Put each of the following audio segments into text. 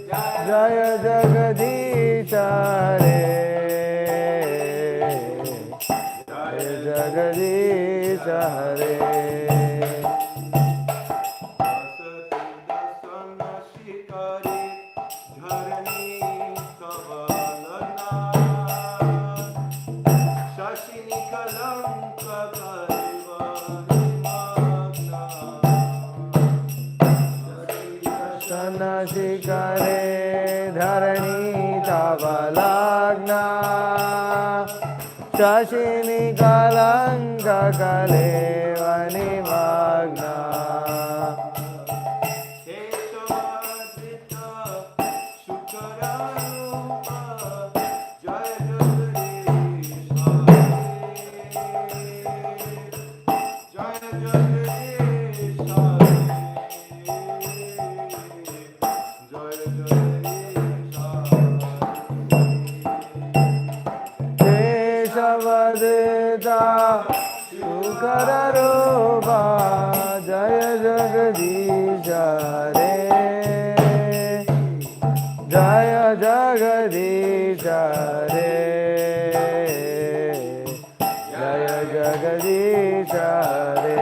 जय जगदीश हरे जय जगदीश हरे शिकारे धरणी तवलग्ना शशिनि कलंक कलेव निमग्ना शुकर रूपा जय जगदीश हरे जय जगदीश हरे जय जगदीश हरे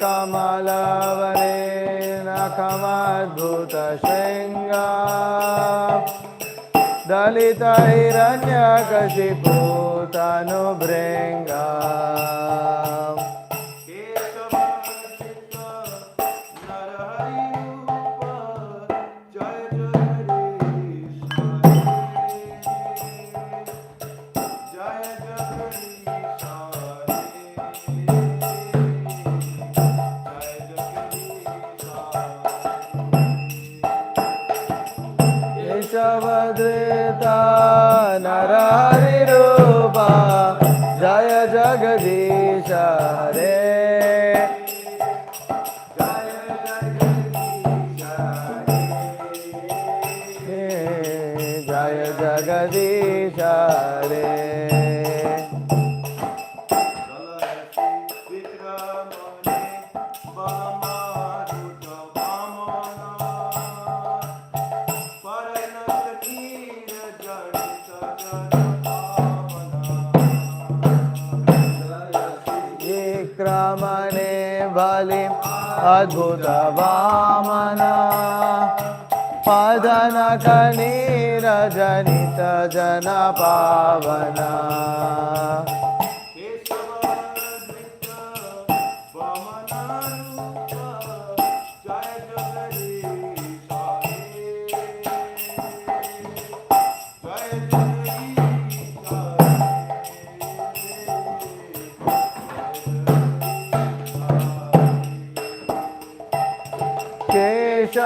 कमलवने नखमद्भुत शृंगा दलित हिरण्यकशिपु तनुभृंगा केशवधृता नरहरि रूपा जय जगदीश हरे जय जगदीश हरे विक्रमणे बलिं अद्भुत वामना पदनकनीरजनित जन पावना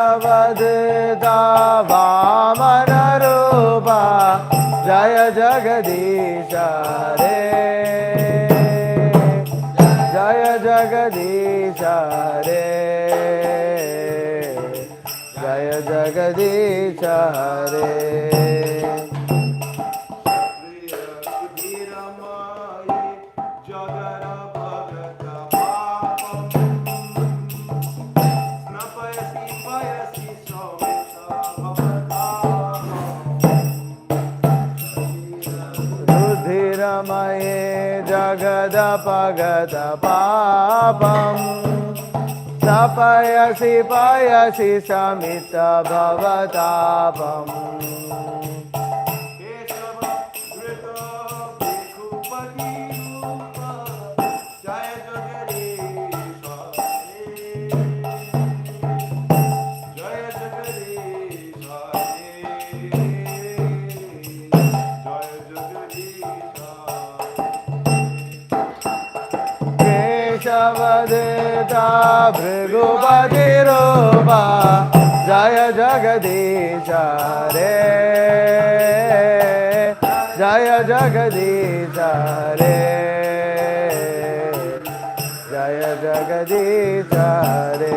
केशवधृता वामन रूपा जय जगदीश हरे जय जगदीश हरे जय जगदीश हरे रुधिरमये जगदपगत पापं तपयसि पयसि शमित भवतापम् केशवधृता भृगुपति रूपा जय जगदीश हरे जय जगदीश हरे जय जगदीश हरे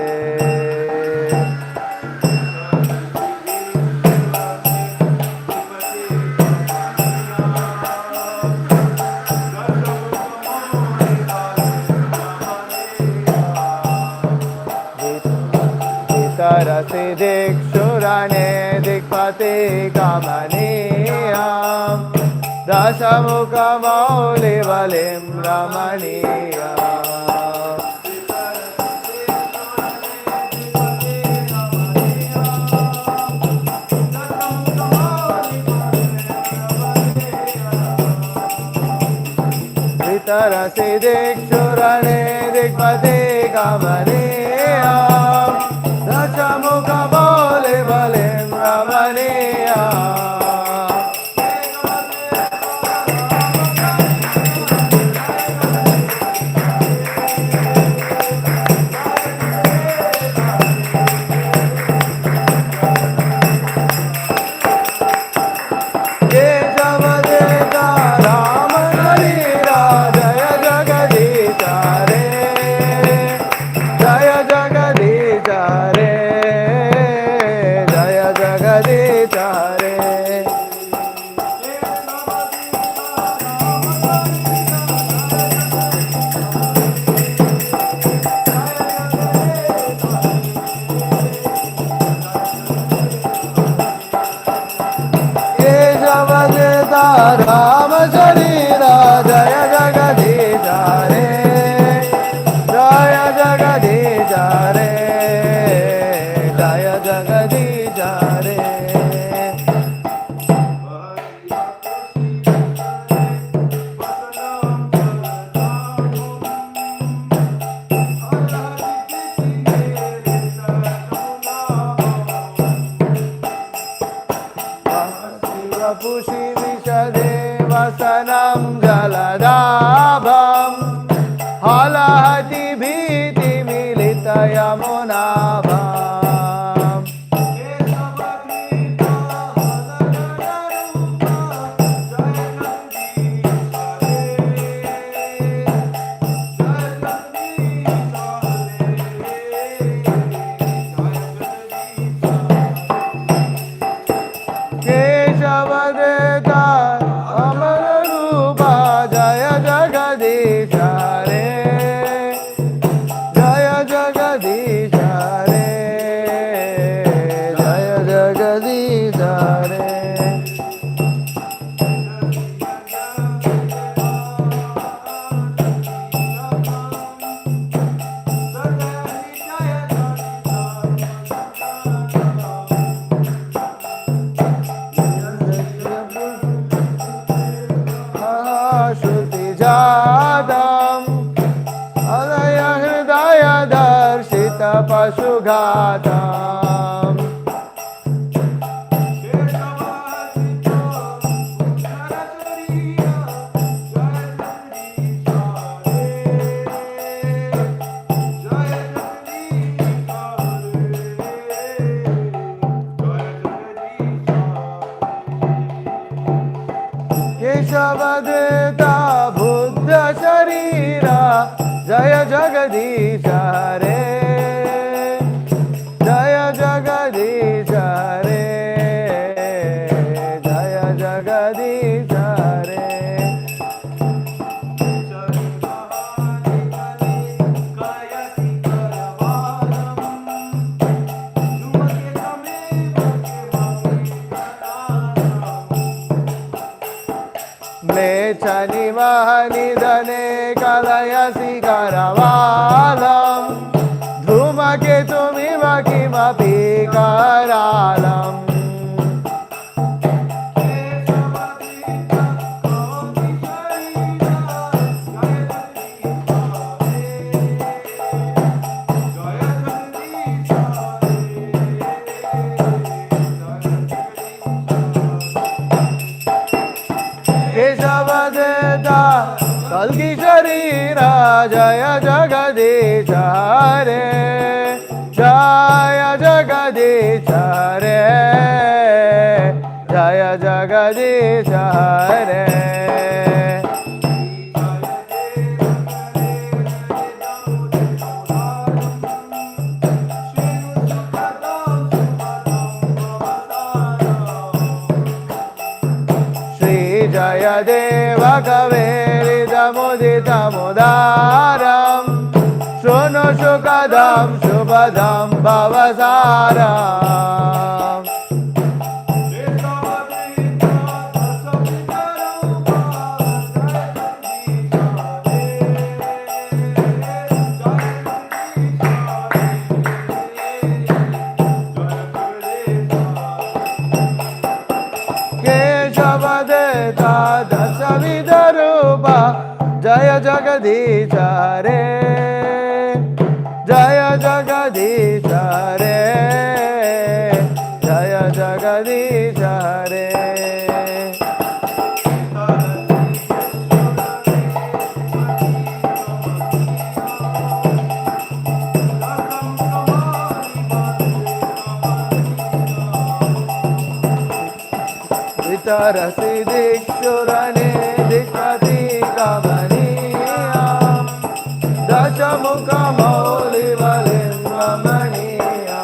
Vitarasi Dikshurane Dikpate Kamaniyam Dasamukha Mauli Valim Ramaniyam Vitarasi Dikshurane Dikpate Kamaniyam Dasamukha Mauli Valim Ramaniyam Rama Sharira Jaya Jagadisha Re Jaya Jagadisha Re Jaya Jagadisha Re Pushi Vasanam Jaladabham Halahati Bhiti Milita Yamunabham Keshavadeta Jaya Jagadisha Re Jaya Jagadisha Re Jaya Jagadisha Re Jadam Adaya Hridaya Darshita Pashughatam Keshavadeta Buddha Sharira Jaya Jagadisha Re Jaya Jagadisha Re Jaya Jagadisha Re Mechani Mahani Dane Kalayasi Karavalam Dhuma Ketumi Makimapi Karalam Keshavadeta Kalki Sharira Jaya Jagadisha Re Jaya Jagadisha Re Jaya Jagadisha Re Jaya Deva Kaveri Damodita Mudaram Shrono Shukadam Shubhadam Bhavasaram Keshavadeta Dasavidarupa Jaya Jagadisha Re Jaya Jagadisha Re Jaya Jagadisha Re Vitarasi Dikshurane Dikshati Kamaniya Dashamukha Mauli Valimramaniya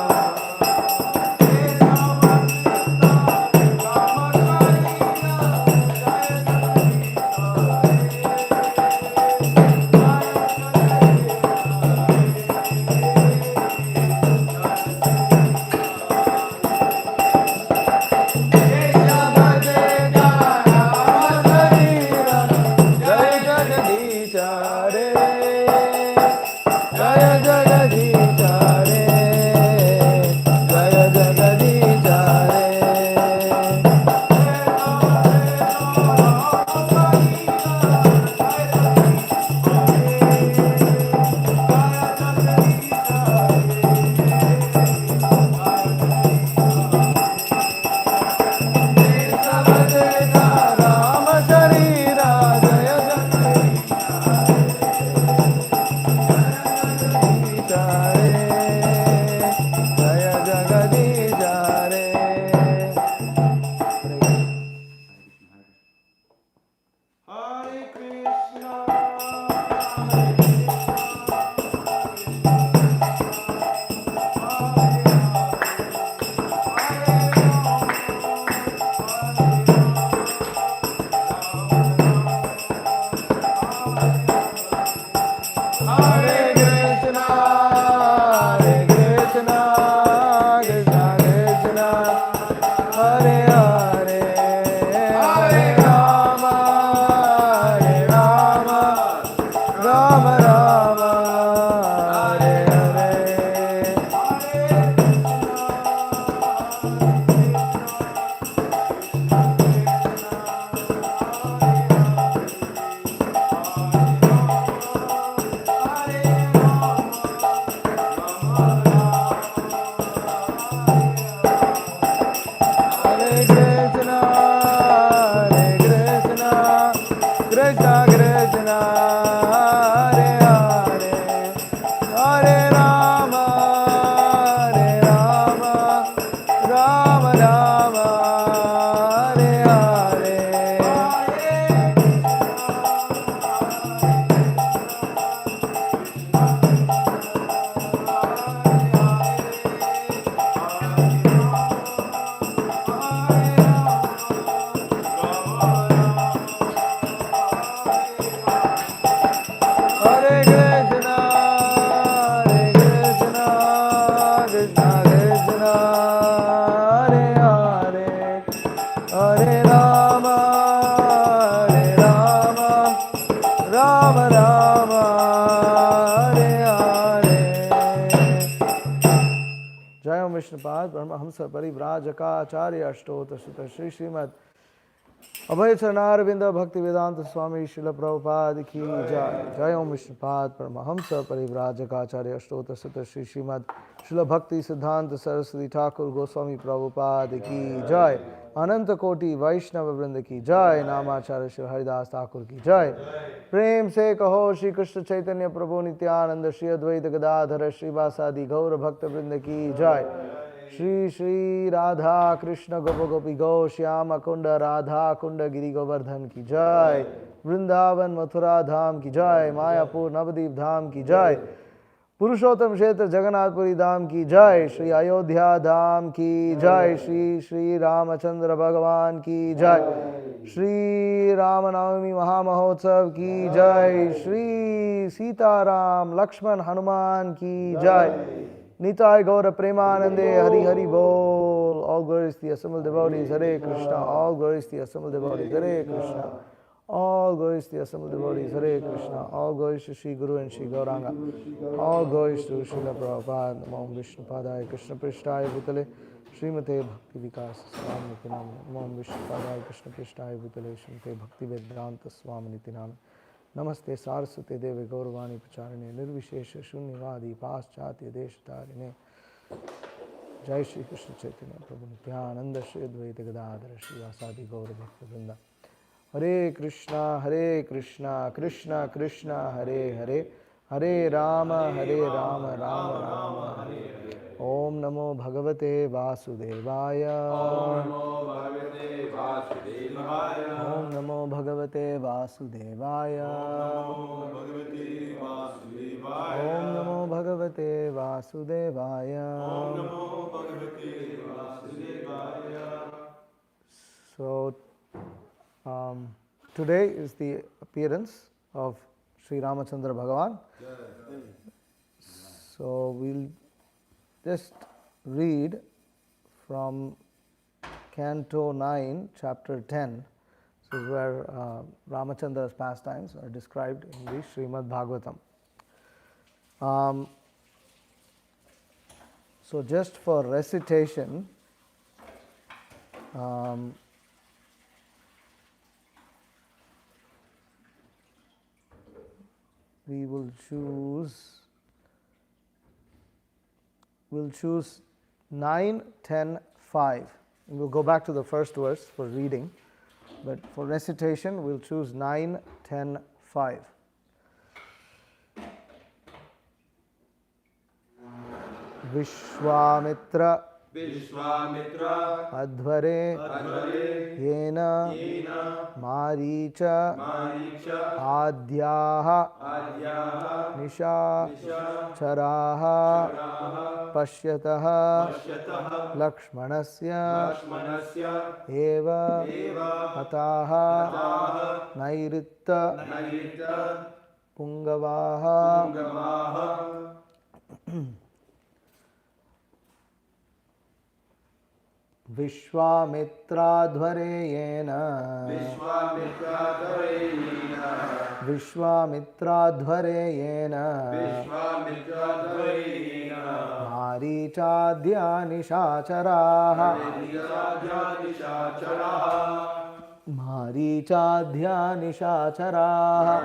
Vishnupad Paramahamsa Parivrajakaacharya Ashtota Sutta Shri Srimad Abhay Charanarvinda Bhakti Vedanta Swami Srila Prabhupada Ki Jai. Jai Om Vishnupad Paramahamsa Parivrajakaacharya Ashtota Sutta Shri Srimad Srila Bhakti Siddhanta Saraswati Thakur Goswami Prabhupada Ki Jai. Ananta Koti Vaishnava Vrinda Ki Jai. Namacharya Shri Haridas Thakur Ki Jai. Prem se kaho Shri Krishna Chaitanya Prabhu Nityananda Shri Advaita Gadadhara Shri Vasadi Gaura Bhakta Vrinda Ki Jai. Shri Shri Radha Krishna Gopa Gopi Go Shyama Kunda Radha Kunda Giri Govardhan Ki Jai. Vrindavan Mathura Dham Ki Jai. Mayapur Navadip Dham Ki Jai. पुरुषोत्तम क्षेत्र जगन्नाथपुरी धाम की जय, श्री अयोध्या धाम की जय, श्री श्री रामचंद्र भगवान की जय, श्री राम नवमी महामहोत्सव की जय, श्री सीताराम लक्ष्मण हनुमान की जय, निताय गौर प्रेमानंदे हरि हरि बोल. All glories to the assembled devotees, Hare Krishna. All glories to the assembled devotees, Hare Krishna. All glories to the assembled devotees, Hare Krishna. All glories to Sri Guru and Sri Gauranga. All glories to Srila Prabhupada. Namo Vishnupadaya Krishna Prishtaya Bhutale Srimate Bhakti Vikas Swami Namah. Namo Vishnupadaya Krishna Prishtaya Bhutale Srimate Bhakti Vedanta Swami Namah. Namaste Saraswate Deve Gauravani Pacharine Nirvishesha Shunyavadi Paschatya Deshatarine. Jai Shri Krishna Chaitanya Prabhu Nityananda Shri Advaita Gadadhara Shri Vasadi Gaura Bhakta Vrinda. Hare Krishna, Krishna Krishna, Hare Hare, Hare Rama, Rama Rama, Hare Hare. Om Namo Bhagavate Vasudevaya. Om Namo Bhagavate Vasudevaya. Om Namo Bhagavate Vasudevaya. So, today is the appearance of Sri Ramachandra Bhagavan. So we'll just read from Canto 9, Chapter 10. This is where Ramachandra's pastimes are described in the Srimad Bhagavatam. So just for recitation, we will choose 9, 10, 5. And we'll go back to the first verse for reading, but for recitation we'll choose 9, 10, 5. Vishwamitra Adhvare Yena Maricha Adhyaha Nisha Charaha Pashyataha Lakshmanasya Eva Hataha Nairitta Pungavaha. Vishwamitra-dhvareyena Marichadhya-nishacharaha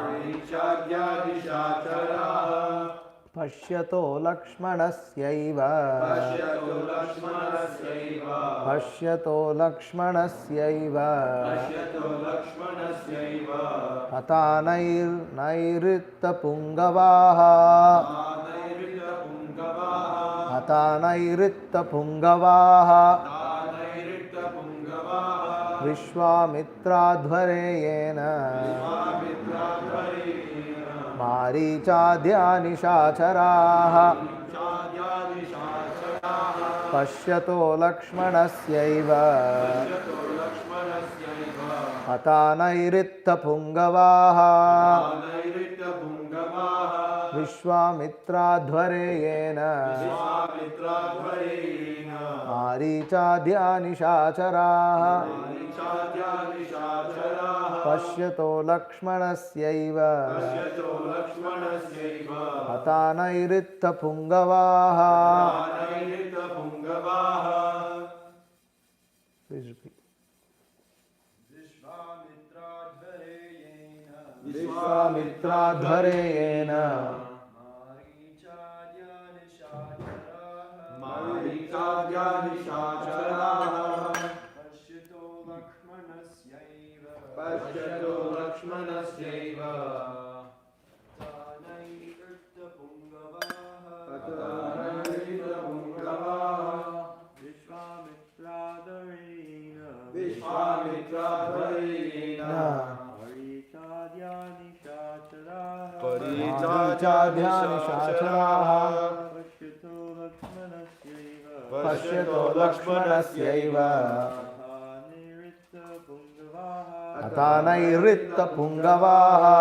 Pashyato Lakshmanasyaiva Hatanairitta Pungavaha Vishwamitra-dhvareyena Marichadhya-nishacharaha Pashyato Lakshmanasyaiva Hatanairitta Pungavaha Vishwamitra-dhvareyena Marichadhya-nishacharaha Pashyato Lakshmanasyaiva Hatanairitta Pungavaha. Please repeat. Vishwamitra-dhvareyena Marichadhya-nishacharaha Pashyato Lakshmanasyaiva Hatanairitta Pungavaha Vishwamitra-dhvareyena Marichadhya-nishacharaha Arichadhya Nishacharaha Pashyato Lakshmanasyaiva Atanairitya Pungavaha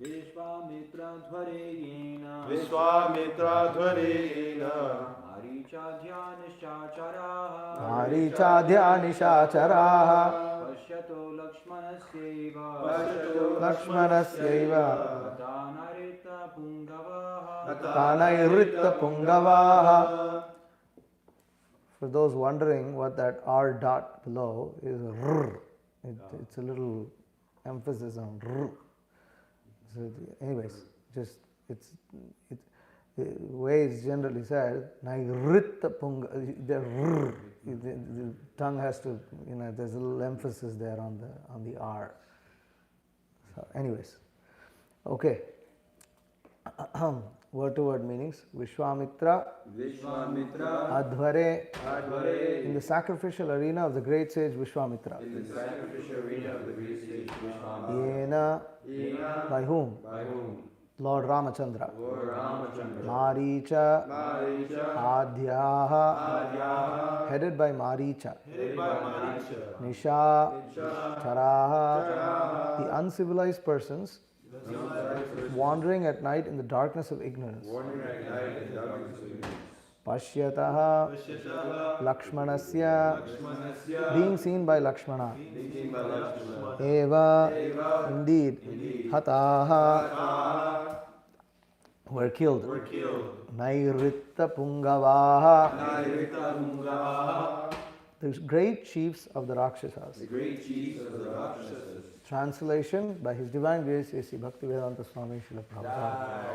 Vishwamitra Dhvarena Arichadhya Nishacharaha Pashyato Lakshmanasyaiva Pungavaha Atanairitya Pungavaha. For those wondering what that R dot below is, rrr. It's a little emphasis on rrr. So anyways, just the way it's generally said, Nairita Punga, the tongue has to, there's a little emphasis there on the R. So anyways, okay. Word to word meanings. Vishwamitra, Adhvare, in the sacrificial arena of the great sage Vishwamitra. Yena, by whom? Lord Ramachandra. Maricha, Adhyaha, headed by Maricha. Nisha, Charaha, the uncivilized persons wandering at night in the darkness of ignorance. Pashyataha, Lakshmanasya, being seen by Lakshmana. Eva, indeed. Hataha, were killed. Nairitta Pungavaha, the great chiefs of the Rakshasas. Translation by His Divine Grace A.C. Bhaktivedanta Swami Srila Prabhupada.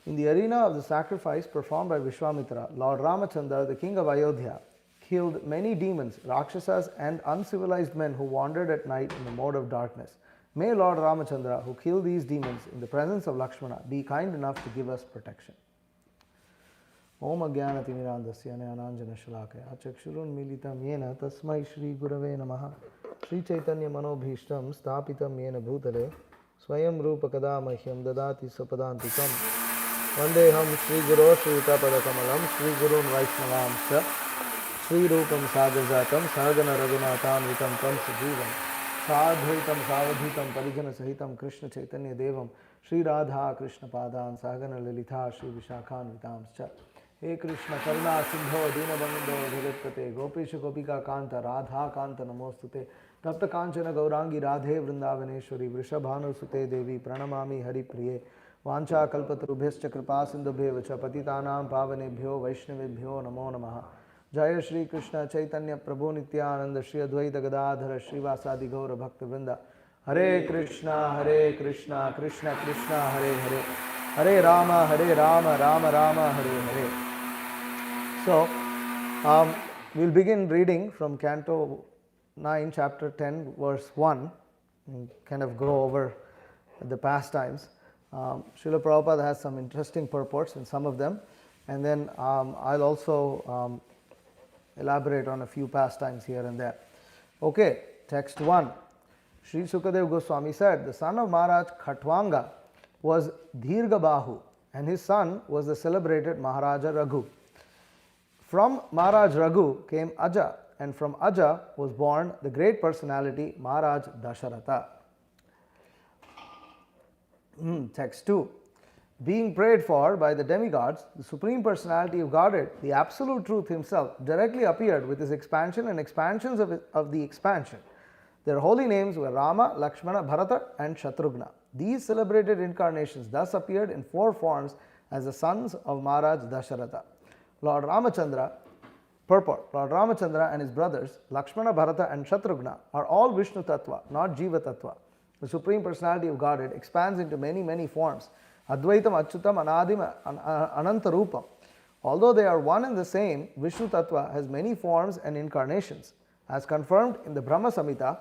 In the arena of the sacrifice performed by Vishwamitra, Lord Ramachandra, the king of Ayodhya, killed many demons, Rakshasas and uncivilized men who wandered at night in the mode of darkness. May Lord Ramachandra, who killed these demons in the presence of Lakshmana, be kind enough to give us protection. Om Ajnanatimirandasya Jnananjana Shalakaya Chakshurun Militam Yena Tasmai Shri Gurave Namaha Shri Chaitanya Manobhishtam Stapitam Yena Bhutale Swayam Rupa Kadamahyam Dadati Sapadantikam Vandeham Shri Guru Shri Utapadakamalam Shri Gurun Vaishnavam Sha Shri Rupam Sagajatam Sahagana Raghunatam Vitam Tam Sajivam Sadhaitam Savadhitam Parijana Sahitam Krishna Chaitanya Devam Shri Radha Krishna Padan Sahagana Lalitha Shri Vishakhan Vitam Scha He Krishna Karuna Sindho Dinabandho Jagatpate Gopisha Gopika Kanta Radha Kanta Namostute Tapta Kanchana Gaurangi Radhe Vrindavaneshwari Vrishabhanu Sute Devi Pranamami Hari Priye Vancha Kalpatarubhyascha Kripa Sindhubhyo Vacha Patitanam Pavanebhyo Vaishnavebhyo Namo Namaha Jaya Shri Krishna Chaitanya Prabhu Nityananda Shri Advaita Gadadhara Srivasadi Gaura Bhakta Vrinda Hare Krishna Krishna Krishna Hare Hare Hare Rama Rama Rama Hare Hare. So, we'll begin reading from Canto 9, Chapter 10, verse 1, and kind of go over the pastimes. Srila Prabhupada has some interesting purports in some of them, and then I'll also elaborate on a few pastimes here and there. Okay, text 1. Sri Sukadev Goswami said, the son of Maharaj Khatwanga was Dheerghabahu, and his son was the celebrated Maharaja Raghu. From Maharaj Raghu came Aja, and from Aja was born the great personality Maharaj Dasharatha. Text 2. Being prayed for by the demigods, the Supreme Personality of Godhead, the Absolute Truth Himself, directly appeared with His expansion and expansions of the expansion. Their holy names were Rama, Lakshmana, Bharata, and Shatrughna. These celebrated incarnations thus appeared in 4 forms as the sons of Maharaj Dasharatha. Lord Ramachandra, purport, Lord Ramachandra and his brothers, Lakshmana, Bharata, and Shatrughna, are all Vishnu Tattva, not Jiva Tattva. The Supreme Personality of Godhead expands into many, many forms. Advaitam, Achyutam, Anadim, Anantarupam. Although they are one and the same, Vishnu Tattva has many forms and incarnations. As confirmed in the Brahma Samhita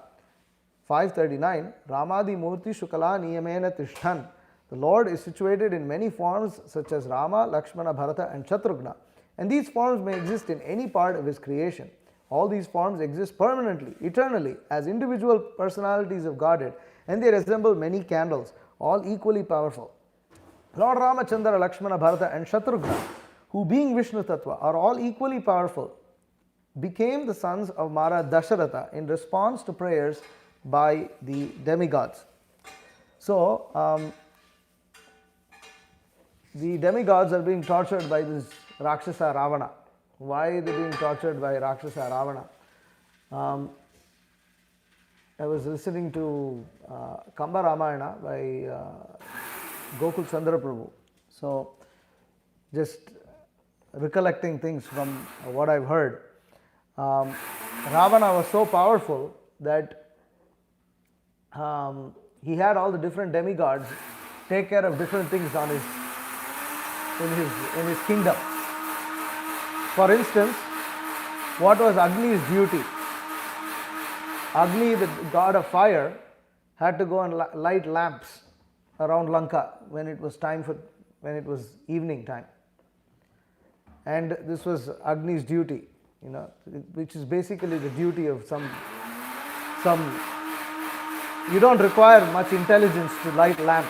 539, Ramadi Murti Shukala Niyamena Tishthan. The Lord is situated in many forms such as Rama, Lakshmana, Bharata, and Shatrughna. And these forms may exist in any part of His creation. All these forms exist permanently, eternally, as individual personalities of Godhead, and they resemble many candles, all equally powerful. Lord Ramachandra, Lakshmana, Bharata and Shatrughna, who being Vishnu Tattva are all equally powerful, became the sons of Maharaj Dasharatha in response to prayers by the demigods. So, the demigods are being tortured by this Rakshasa Ravana. Why are they being tortured by Rakshasa Ravana? I was listening to Kamba Ramayana by Gokul Chandra Prabhu. So, just recollecting things from what I've heard. Ravana was so powerful that he had all the different demigods take care of different things on in his kingdom. For instance, what was Agni's duty? Agni, the god of fire, had to go and light lamps around Lanka when it was evening time. And this was Agni's duty, which is basically the duty of some. You don't require much intelligence to light lamps.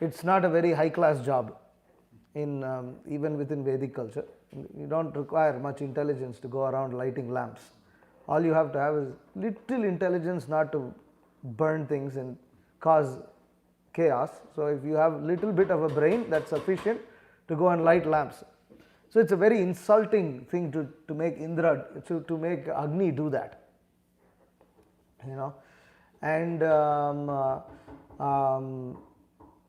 It's not a very high class job even within Vedic culture. You don't require much intelligence to go around lighting lamps. All you have to have is little intelligence not to burn things and cause chaos. So if you have little bit of a brain, that's sufficient to go and light lamps. So it's a very insulting thing to make Indra, to make Agni do that. And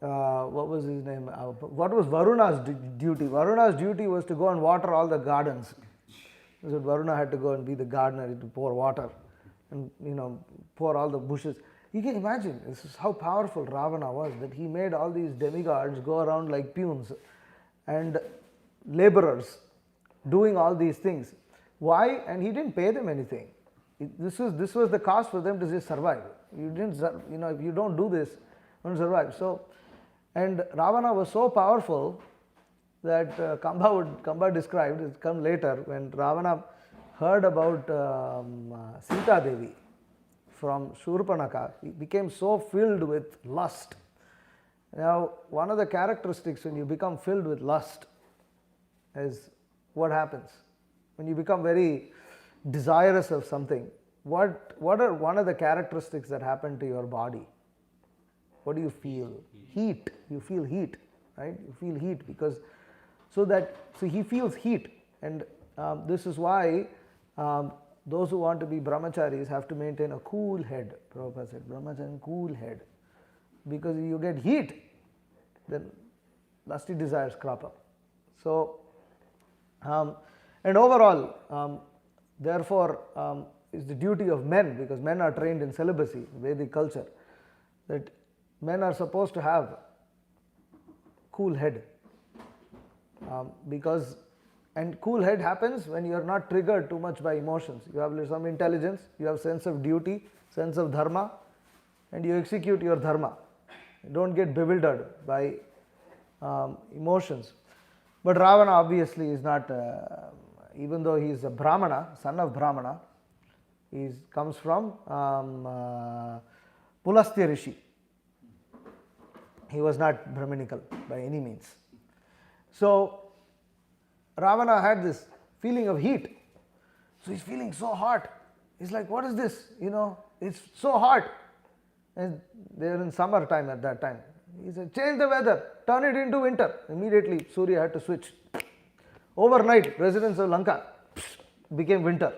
what was his name? What was Varuna's duty? Varuna's duty was to go and water all the gardens. So Varuna had to go and be the gardener, to pour water and pour all the bushes. You can imagine, this is how powerful Ravana was, that he made all these demigods go around like peons and laborers doing all these things. Why? And he didn't pay them anything. This was the cost for them to just survive. You didn't, if you don't do this, you don't survive. So, and Ravana was so powerful that Kamba described, it's come later, when Ravana heard about Sita Devi from Shurpanaka, he became so filled with lust. Now, one of the characteristics when you become filled with lust is what happens. When you become very desirous of something, what are one of the characteristics that happen to your body? What do you feel? Heat. You feel heat, right? You feel heat because so he feels heat, and this is why those who want to be brahmacharis have to maintain a cool head. Prabhupada said, brahmachari, cool head, because if you get heat, then lusty desires crop up. So, and overall, therefore, is the duty of men, because men are trained in celibacy, Vedic culture, that men are supposed to have cool head. And cool head happens when you are not triggered too much by emotions. You have some intelligence, you have sense of duty, sense of dharma, and you execute your dharma. You don't get bewildered by emotions. But Ravana obviously is not, even though he is a Brahmana, son of Brahmana, he comes from Pulastya Rishi. He was not Brahminical by any means. So, Ravana had this feeling of heat. So, he's feeling so hot. He's like, what is this? It's so hot. And they were in summer time at that time. He said, change the weather, turn it into winter. Immediately, Surya had to switch. Overnight, residents of Lanka became winter.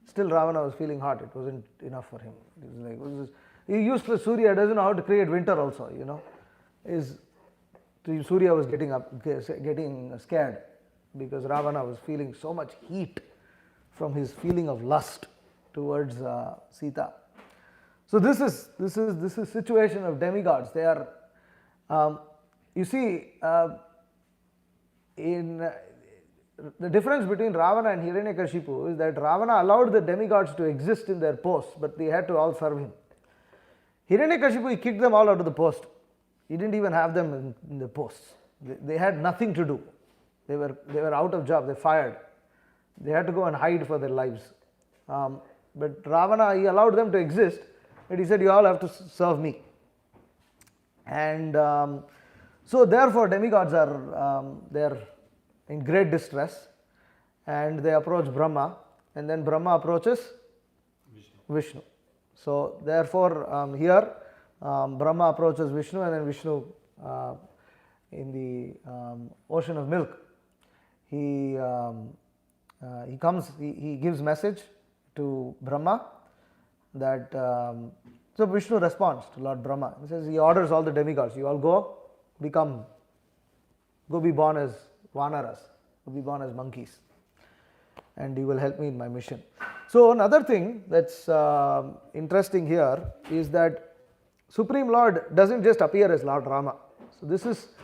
Still, Ravana was feeling hot. It wasn't enough for him. He was like, what is this? He useless Surya doesn't know how to create winter also, Surya was getting scared because Ravana was feeling so much heat from his feeling of lust towards Sita. So this is situation of demigods. They are, in the difference between Ravana and Hiranyakashipu is that Ravana allowed the demigods to exist in their posts, but they had to all serve him. Hiranyakashipu, he kicked them all out of the post. He didn't even have them in the posts. They had nothing to do. They were out of job. They fired. They had to go and hide for their lives. But Ravana, he allowed them to exist, but he said, you all have to serve me. And So therefore demigods are they're in great distress, and they approach Brahma, and then Brahma approaches Vishnu. So therefore here Brahma approaches Vishnu, and then Vishnu in the ocean of milk, he gives message to Brahma that so Vishnu responds to Lord Brahma. He says, he orders all the demigods, you all go be born as vanaras, go be born as monkeys, and you will help me in my mission. So another thing that's interesting here is that Supreme Lord doesn't just appear as Lord Rama. So this is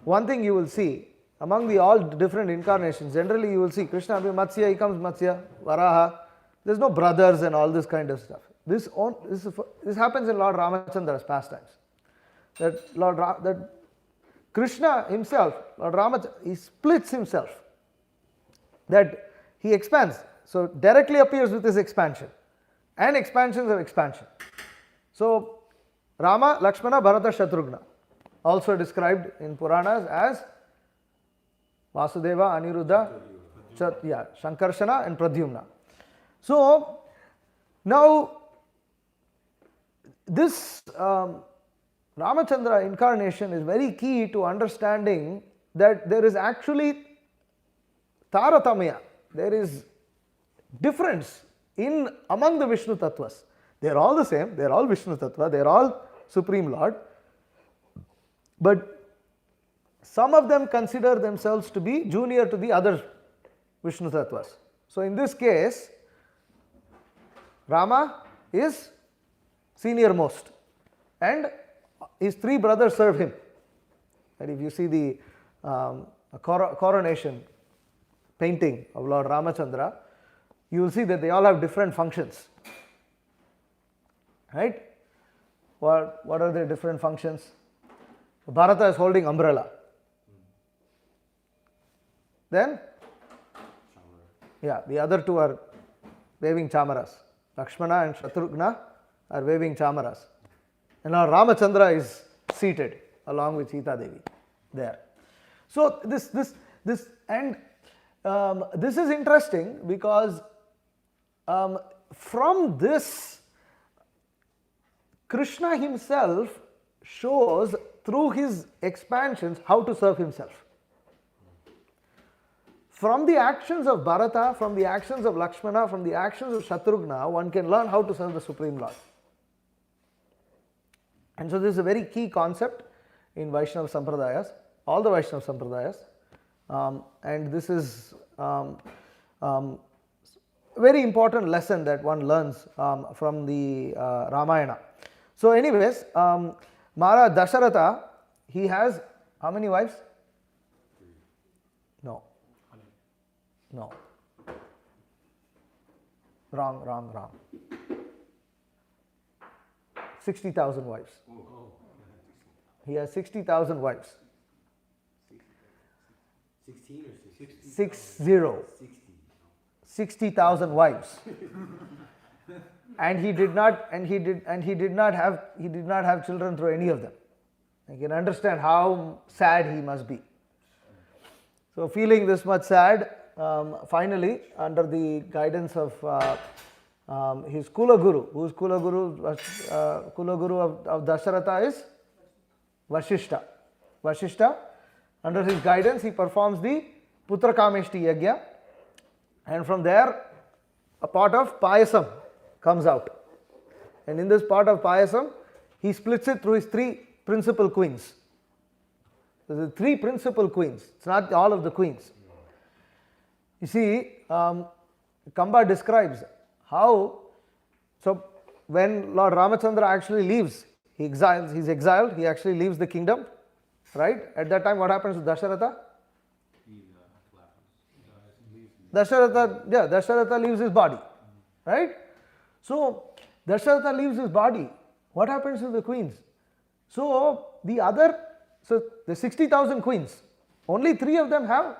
one thing you will see among the all different incarnations. Generally you will see Krishna being Matsya, he comes Matsya, Varaha. There's no brothers and all this kind of stuff. This happens in Lord Ramachandra's pastimes. That Krishna himself, Lord Rama, he splits himself. That he expands. So directly appears with his expansion and expansions of expansion. So Rama, Lakshmana, Bharata, Shatrughna, also described in Puranas as Vasudeva, Aniruddha, Shankarshana and Pradyumna. So now this Ramachandra incarnation is very key to understanding that there is actually Taratamya, there is difference among the Vishnu Tattvas. They are all the same, they are all Vishnu Tattva, they are all Supreme Lord, but some of them consider themselves to be junior to the other Vishnu Tattvas. So in this case, Rama is senior most, and his three brothers serve him. And if you see the coronation painting of Lord Ramachandra, you will see that they all have different functions. Right? What are their different functions? Bharata is holding umbrella. Then, the other two are waving chamaras. Lakshmana and Shatrughna are waving chamaras. And now Ramachandra is seated along with Sita Devi there. So this is interesting because from this, Krishna himself shows through his expansions how to serve himself. From the actions of Bharata, from the actions of Lakshmana, from the actions of Shatrughna, one can learn how to serve the Supreme Lord. And so this is a very key concept in Vaishnava Sampradayas, all the Vaishnava Sampradayas, and this is a very important lesson that one learns from the Ramayana. So anyways, Maharaj Dasharatha, he has how many wives? No. 60,000 wives. He has 60,000 wives. 16 or 60? 60,000 wives. And he did not have children through any of them. You can understand how sad he must be. So feeling this much sad, finally, under the guidance of his Kula Guru, whose Kula Guru of Dasharatha is Vashishta. Vashishta, under his guidance, he performs the Putra Kameshti Yajna, and from there a pot of payasam comes out. And in this pot of payasam, he splits it through his three principal queens. So the three principal queens, it's not all of the queens. You see, Kamba describes how, so when Lord Ramachandra actually leaves, he's exiled, he actually leaves the kingdom, right? At that time, what happens to Dasharatha? Dasharatha leaves his body, right? So, Dasharatha leaves his body. What happens to the queens? So, the 60,000 queens, only 3 of them have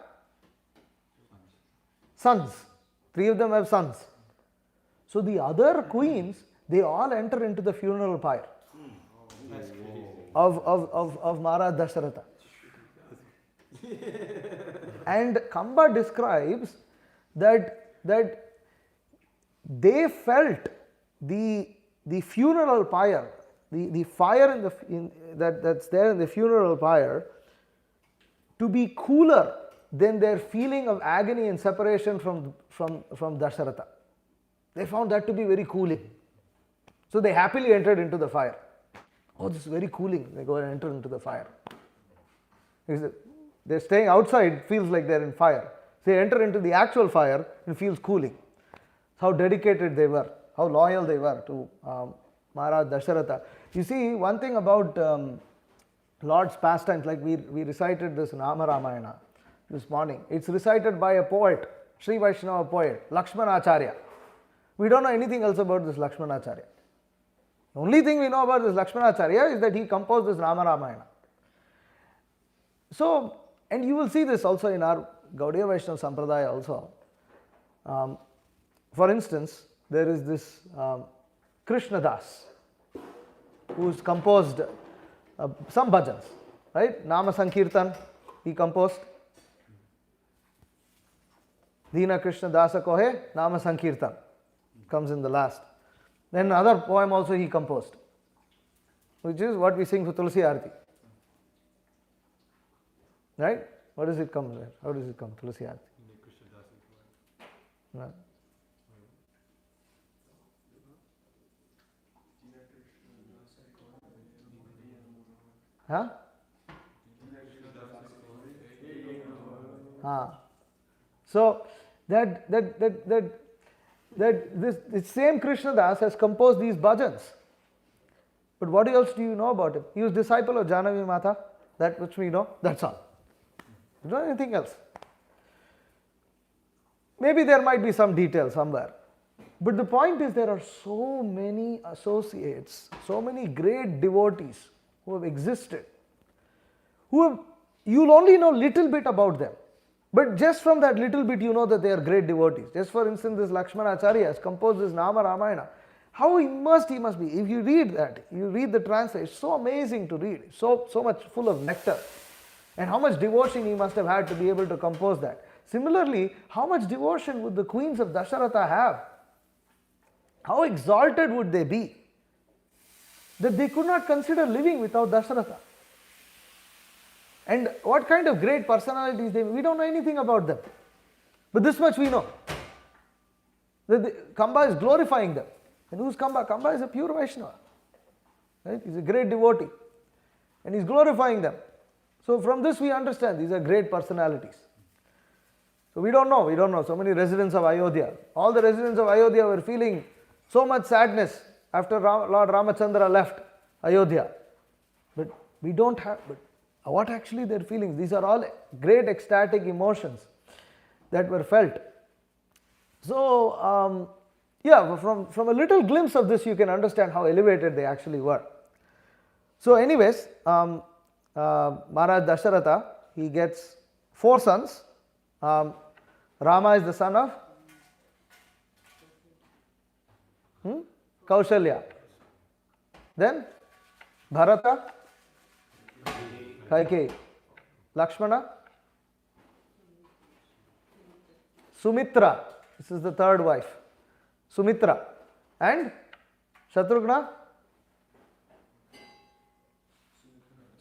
sons. 3 of them have sons. So, the other queens, they all enter into the funeral pyre of Maharaj Dasharatha. And Kamba describes that they felt the funeral pyre, the fire that's there in the funeral pyre, to be cooler than their feeling of agony and separation from Dasharatha. They found that to be very cooling. So they happily entered into the fire. Oh, this is very cooling. They go and enter into the fire. They're staying outside, feels like they're in fire. They enter into the actual fire and feels cooling. How dedicated they were, how loyal they were to Maharaj Dasharatha. You see, one thing about Lord's pastimes, like we recited this Nama Ramayana this morning. It's recited by a poet, Sri Vaishnava poet, Lakshmanacharya. We don't know anything else about this Lakshmanacharya. The only thing we know about this Lakshmanacharya is that he composed this Rama Ramayana. So, and you will see this also in our Gaudiya Vaishnava Sampradaya also. For instance, there is this Krishna Das, who's composed some bhajans, right? Nama Sankirtan, he composed. Dina Krishna Dasa Kohe, Nama Sankirtan, comes in the last. Then another poem also he composed, which is what we sing for Tulsi Arati. Right? What does it come there? How does it come? Tulsi Arati. Right. Huh? So that this same Krishna Das has composed these bhajans. But what else do you know about him? He was disciple of Janavi Mata, that which we know, that's all. You don't know anything else. Maybe there might be some detail somewhere. But the point is, there are so many associates, so many great devotees who have existed, you'll only know little bit about them. But just from that little bit, you know that they are great devotees. Just for instance, this Lakshmanacharya has composed this Nama Ramayana. How immersed he must be. If you read that, you read the translation, it's so amazing to read. So much full of nectar. And how much devotion he must have had to be able to compose that. Similarly, how much devotion would the queens of Dasharatha have? How exalted would they be that they could not consider living without Dasharatha? And what kind of great personalities we don't know anything about them. But this much we know. That Kamba is glorifying them. And who's Kamba? Kamba is a pure Vaishnava. Right? He's a great devotee. And he's glorifying them. So from this we understand these are great personalities. So we don't know. So many residents of Ayodhya. All the residents of Ayodhya were feeling so much sadness after Lord Ramachandra left Ayodhya. But we don't have... what actually they're feeling? These are all great ecstatic emotions that were felt. So, from a little glimpse of this, you can understand how elevated they actually were. So, anyways, Maharaj Dasharatha, he gets 4 sons. Rama is the son of Kaushalya. Then Bharata, Kaikeyi, Lakshmana, Sumitra, this is the third wife, Sumitra, and Shatrughna,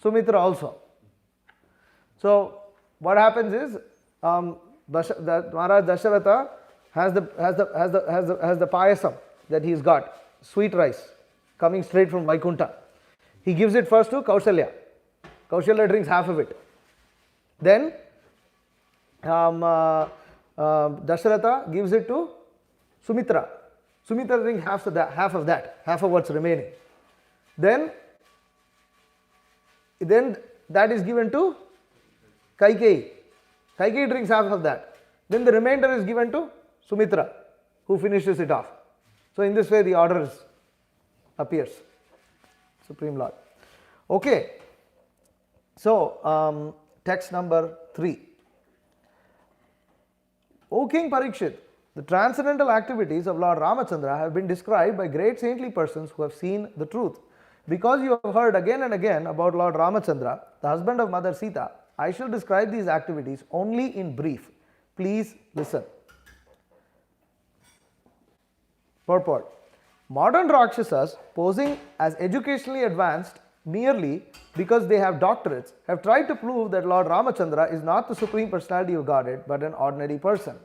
Sumitra also. So what happens is Maharaj Dasharatha has the payasam that he's got, sweet rice coming straight from Vaikuntha. He gives it first to Kaushalya. Kaushalya drinks half of it. Then Dasharatha gives it to Sumitra. Sumitra drinks half of that, what's remaining. Then that is given to Kaikeyi. Kaikeyi drinks half of that. Then the remainder is given to Sumitra, who finishes it off. So in this way the order appears. Supreme Lord. Okay. So, text number 3. O King Parikshit, the transcendental activities of Lord Ramachandra have been described by great saintly persons who have seen the truth. Because you have heard again and again about Lord Ramachandra, the husband of Mother Sita, I shall describe these activities only in brief. Please listen. Purport. Modern Rakshasas, posing as educationally advanced merely because they have doctorates, have tried to prove that Lord Ramachandra is not the Supreme Personality of Godhead but an ordinary person.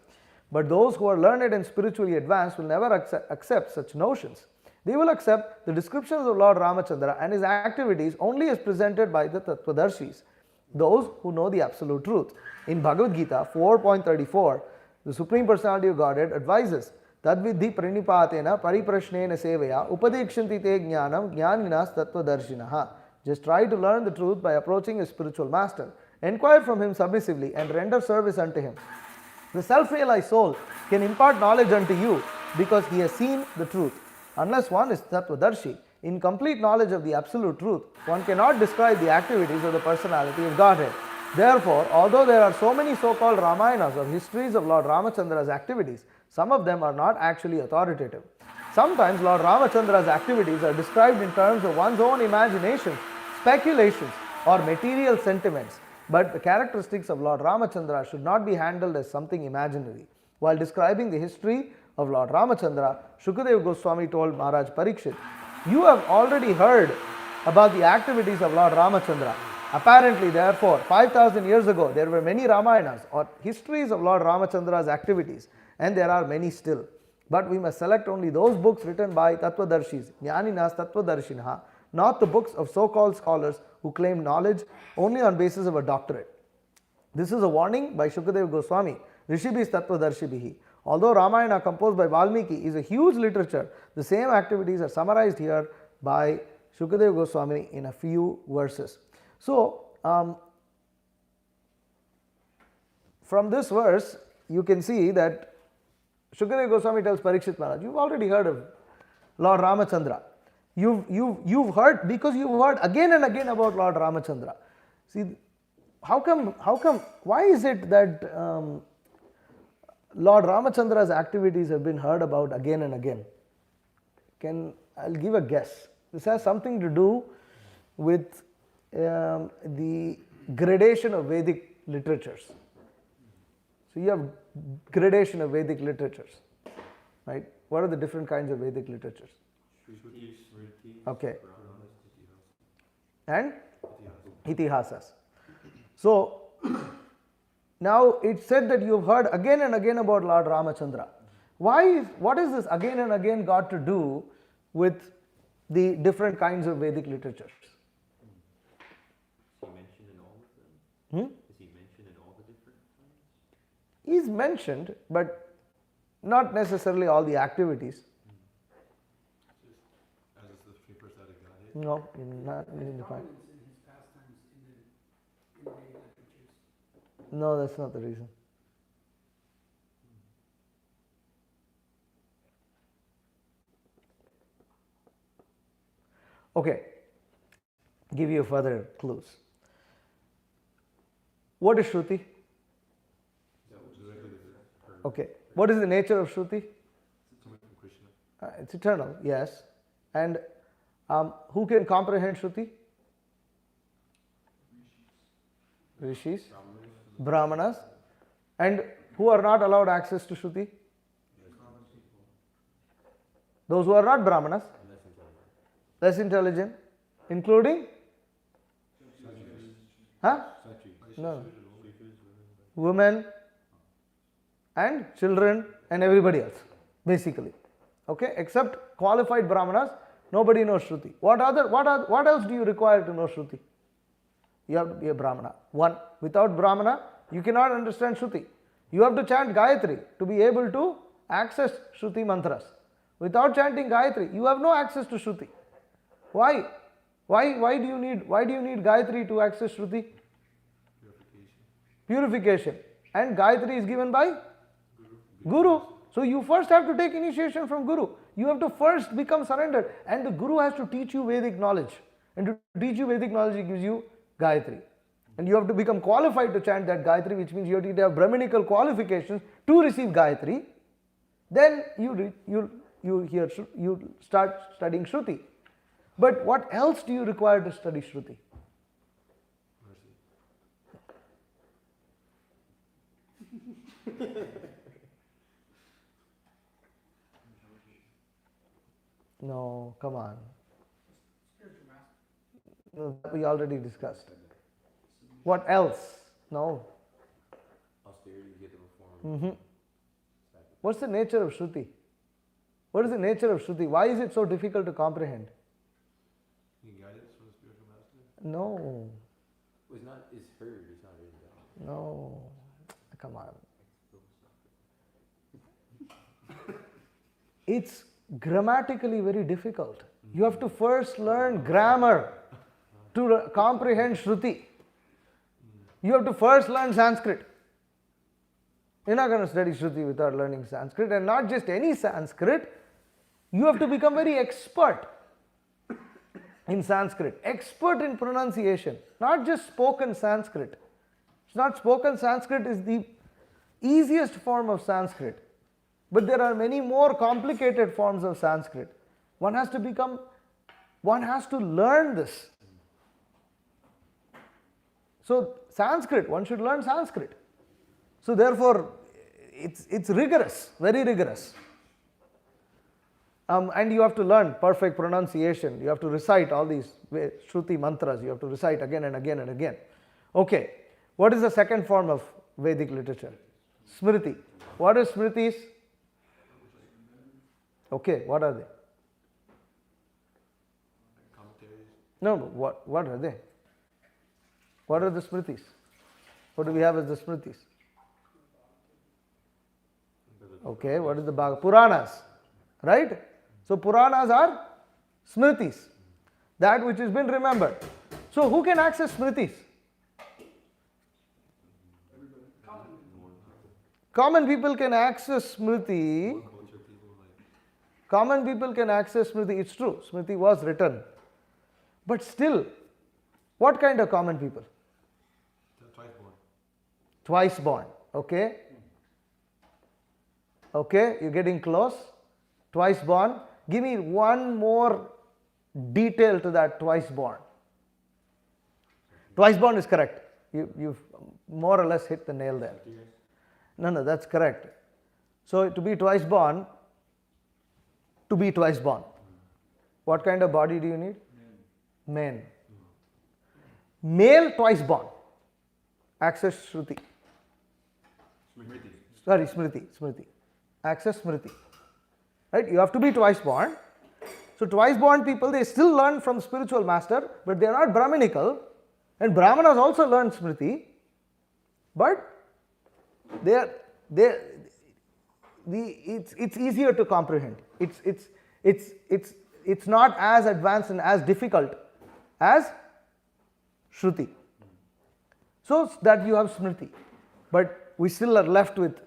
But those who are learned and spiritually advanced will never accept such notions. They will accept the descriptions of Lord Ramachandra and his activities only as presented by the Tattvadarshis, those who know the absolute truth. In Bhagavad Gita 4.34, the Supreme Personality of Godhead advises, Tadvidhi pranipatena pariprashnena sevaya upadekshanti te jnanam jnaninas tattvadarshinaha. Just try to learn the truth by approaching a spiritual master. Inquire from him submissively and render service unto him. The self-realized soul can impart knowledge unto you because he has seen the truth. Unless one is Tattvadarshi, in complete knowledge of the absolute truth, one cannot describe the activities of the personality of Godhead. Therefore, although there are so many so-called Ramayanas or histories of Lord Ramachandra's activities, some of them are not actually authoritative. Sometimes Lord Ramachandra's activities are described in terms of one's own imaginations, speculations, or material sentiments. But the characteristics of Lord Ramachandra should not be handled as something imaginary. While describing the history of Lord Ramachandra, Shukadeva Goswami told Maharaj Parikshit, "You have already heard about the activities of Lord Ramachandra. Apparently, therefore, 5,000 years ago, there were many Ramayanas or histories of Lord Ramachandra's activities, and there are many still. But we must select only those books written by Tattvadarshis, Jnaninas Tattvadarshinaha, not the books of so-called scholars who claim knowledge only on basis of a doctorate." This is a warning by Shukadeva Goswami, Rishibhis Tattvadarshibhihi. Although Ramayana composed by Valmiki is a huge literature, the same activities are summarized here by Shukadeva Goswami in a few verses. So, from this verse, you can see that Shukadeva Goswami tells Parikshit Maharaj, you've already heard of Lord Ramachandra. You've heard, because you've heard again and again about Lord Ramachandra. See, why is it that Lord Ramachandra's activities have been heard about again and again? I'll give a guess. This has something to do with the gradation of Vedic literatures. So you have gradation of Vedic literatures, right? What are the different kinds of Vedic literatures? Okay. And Itihasas. So, now it's said that you've heard again and again about Lord Ramachandra. What is this again and again got to do with the different kinds of Vedic literatures? Is he mentioned in all of them? Is he mentioned in all the different kinds? He's mentioned, but not necessarily all the activities. As is the Supreme Personality of Godhead? No, not in the point. No, that's not the reason. Okay, give you further clues. What is Shruti? Okay, what is the nature of Shruti? It's eternal, yes. And who can comprehend Shruti? Rishis, Brahmanas, and who are not allowed access to Shruti? Those who are not Brahmanas, less intelligent, including? No. Women and children and everybody else, basically. Okay, except qualified Brahmanas, nobody knows Shruti. What else do you require to know Shruti? You have to be a Brahmana. One, without Brahmana, you cannot understand Shruti. You have to chant Gayatri to be able to access Shruti mantras. Without chanting Gayatri, you have no access to Shruti. Why? Why do you need Gayatri to access Shruti? Purification. And Gayatri is given by Guru. So you first have to take initiation from Guru. You have to first become surrendered. And the Guru has to teach you Vedic knowledge. And to teach you Vedic knowledge, he gives you Gayatri. And you have to become qualified to chant that Gayatri, which means you have to have Brahminical qualifications to receive Gayatri. Then you start studying Shruti. But what else do you require to study Shruti? No, come on. No, that we already discussed. What else? No. Austerity, you get to perform. What's the nature of Shruti? What is the nature of Shruti? Why is it so difficult to comprehend? Getting guidance from the spiritual master? No. It's not, it's heard, it's not written down. No. Come on. It's grammatically very difficult. You have to first learn grammar to comprehend Shruti. You have to first learn Sanskrit. You're not going to study Shruti without learning Sanskrit, and not just any Sanskrit. You have to become very expert in Sanskrit, expert in pronunciation, not just spoken Sanskrit. It's not spoken Sanskrit is the easiest form of Sanskrit, but there are many more complicated forms of Sanskrit. One has to learn this. So Sanskrit, one should learn Sanskrit. So therefore, it's rigorous, very rigorous. And you have to learn perfect pronunciation. You have to recite all these Shruti mantras. You have to recite again and again and again. Okay, what is the second form of Vedic literature? Smriti. What is Smritis? Okay, what are they? Commentaries? No, what are they? What are the Smritis? What do we have as the Smritis? Okay, what is the Puranas? Right? So Puranas are Smritis, that which has been remembered. So who can access Smritis? Common people can access Smriti. Common people can access Smriti. It's true, Smriti was written. But still, what kind of common people? Twice born. Twice born. Okay. Okay, you're getting close. Twice born. Give me one more detail to that twice born. Twice born is correct. You've more or less hit the nail there. No, that's correct. So to be twice born, what kind of body do you need? Men. Male twice born. Access Shruti. Smriti. Access Smriti. Right? You have to be twice born. So twice born people, they still learn from spiritual master, but they are not Brahminical. And Brahmanas also learn Smriti, but it's easier to comprehend. It's not as advanced and as difficult as Shruti. So that you have Smriti. But we still are left with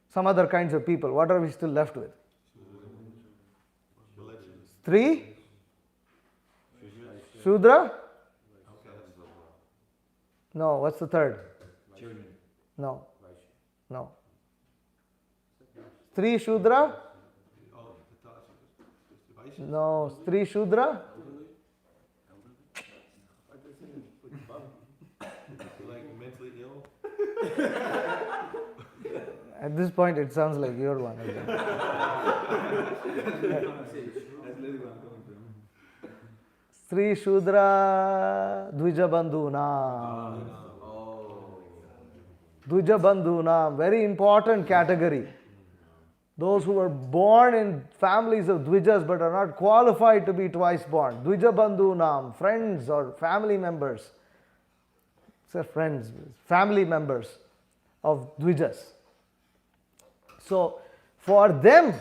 some other kinds of people. What are we still left with? 3? Shudra? No, what's the third? Children. No. 3 Shudra? No, 3 Shudra? Like mentally ill? At this point, it sounds like your one. Sri Shudra Dvija Bandhunam. Dvija Bandhunam, very important category. Those who are born in families of Dvijas but are not qualified to be twice born. Dvija Bandhunam, friends or family members. Say friends, family members of Dvijas. So, for them,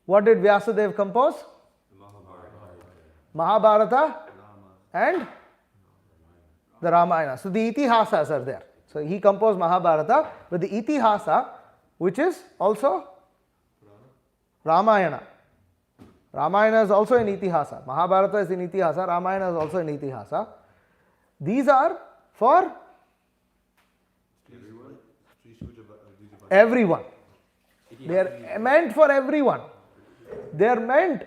what did Vyasadeva compose? Mahabharata and the Ramayana. So, the Itihasas are there. So, he composed Mahabharata, but the Itihasa, which is also Ramayana. Ramayana is also in Itihasa. Mahabharata is in Itihasa. Ramayana is also in Itihasa. These are for everyone. They are meant for everyone. They are meant.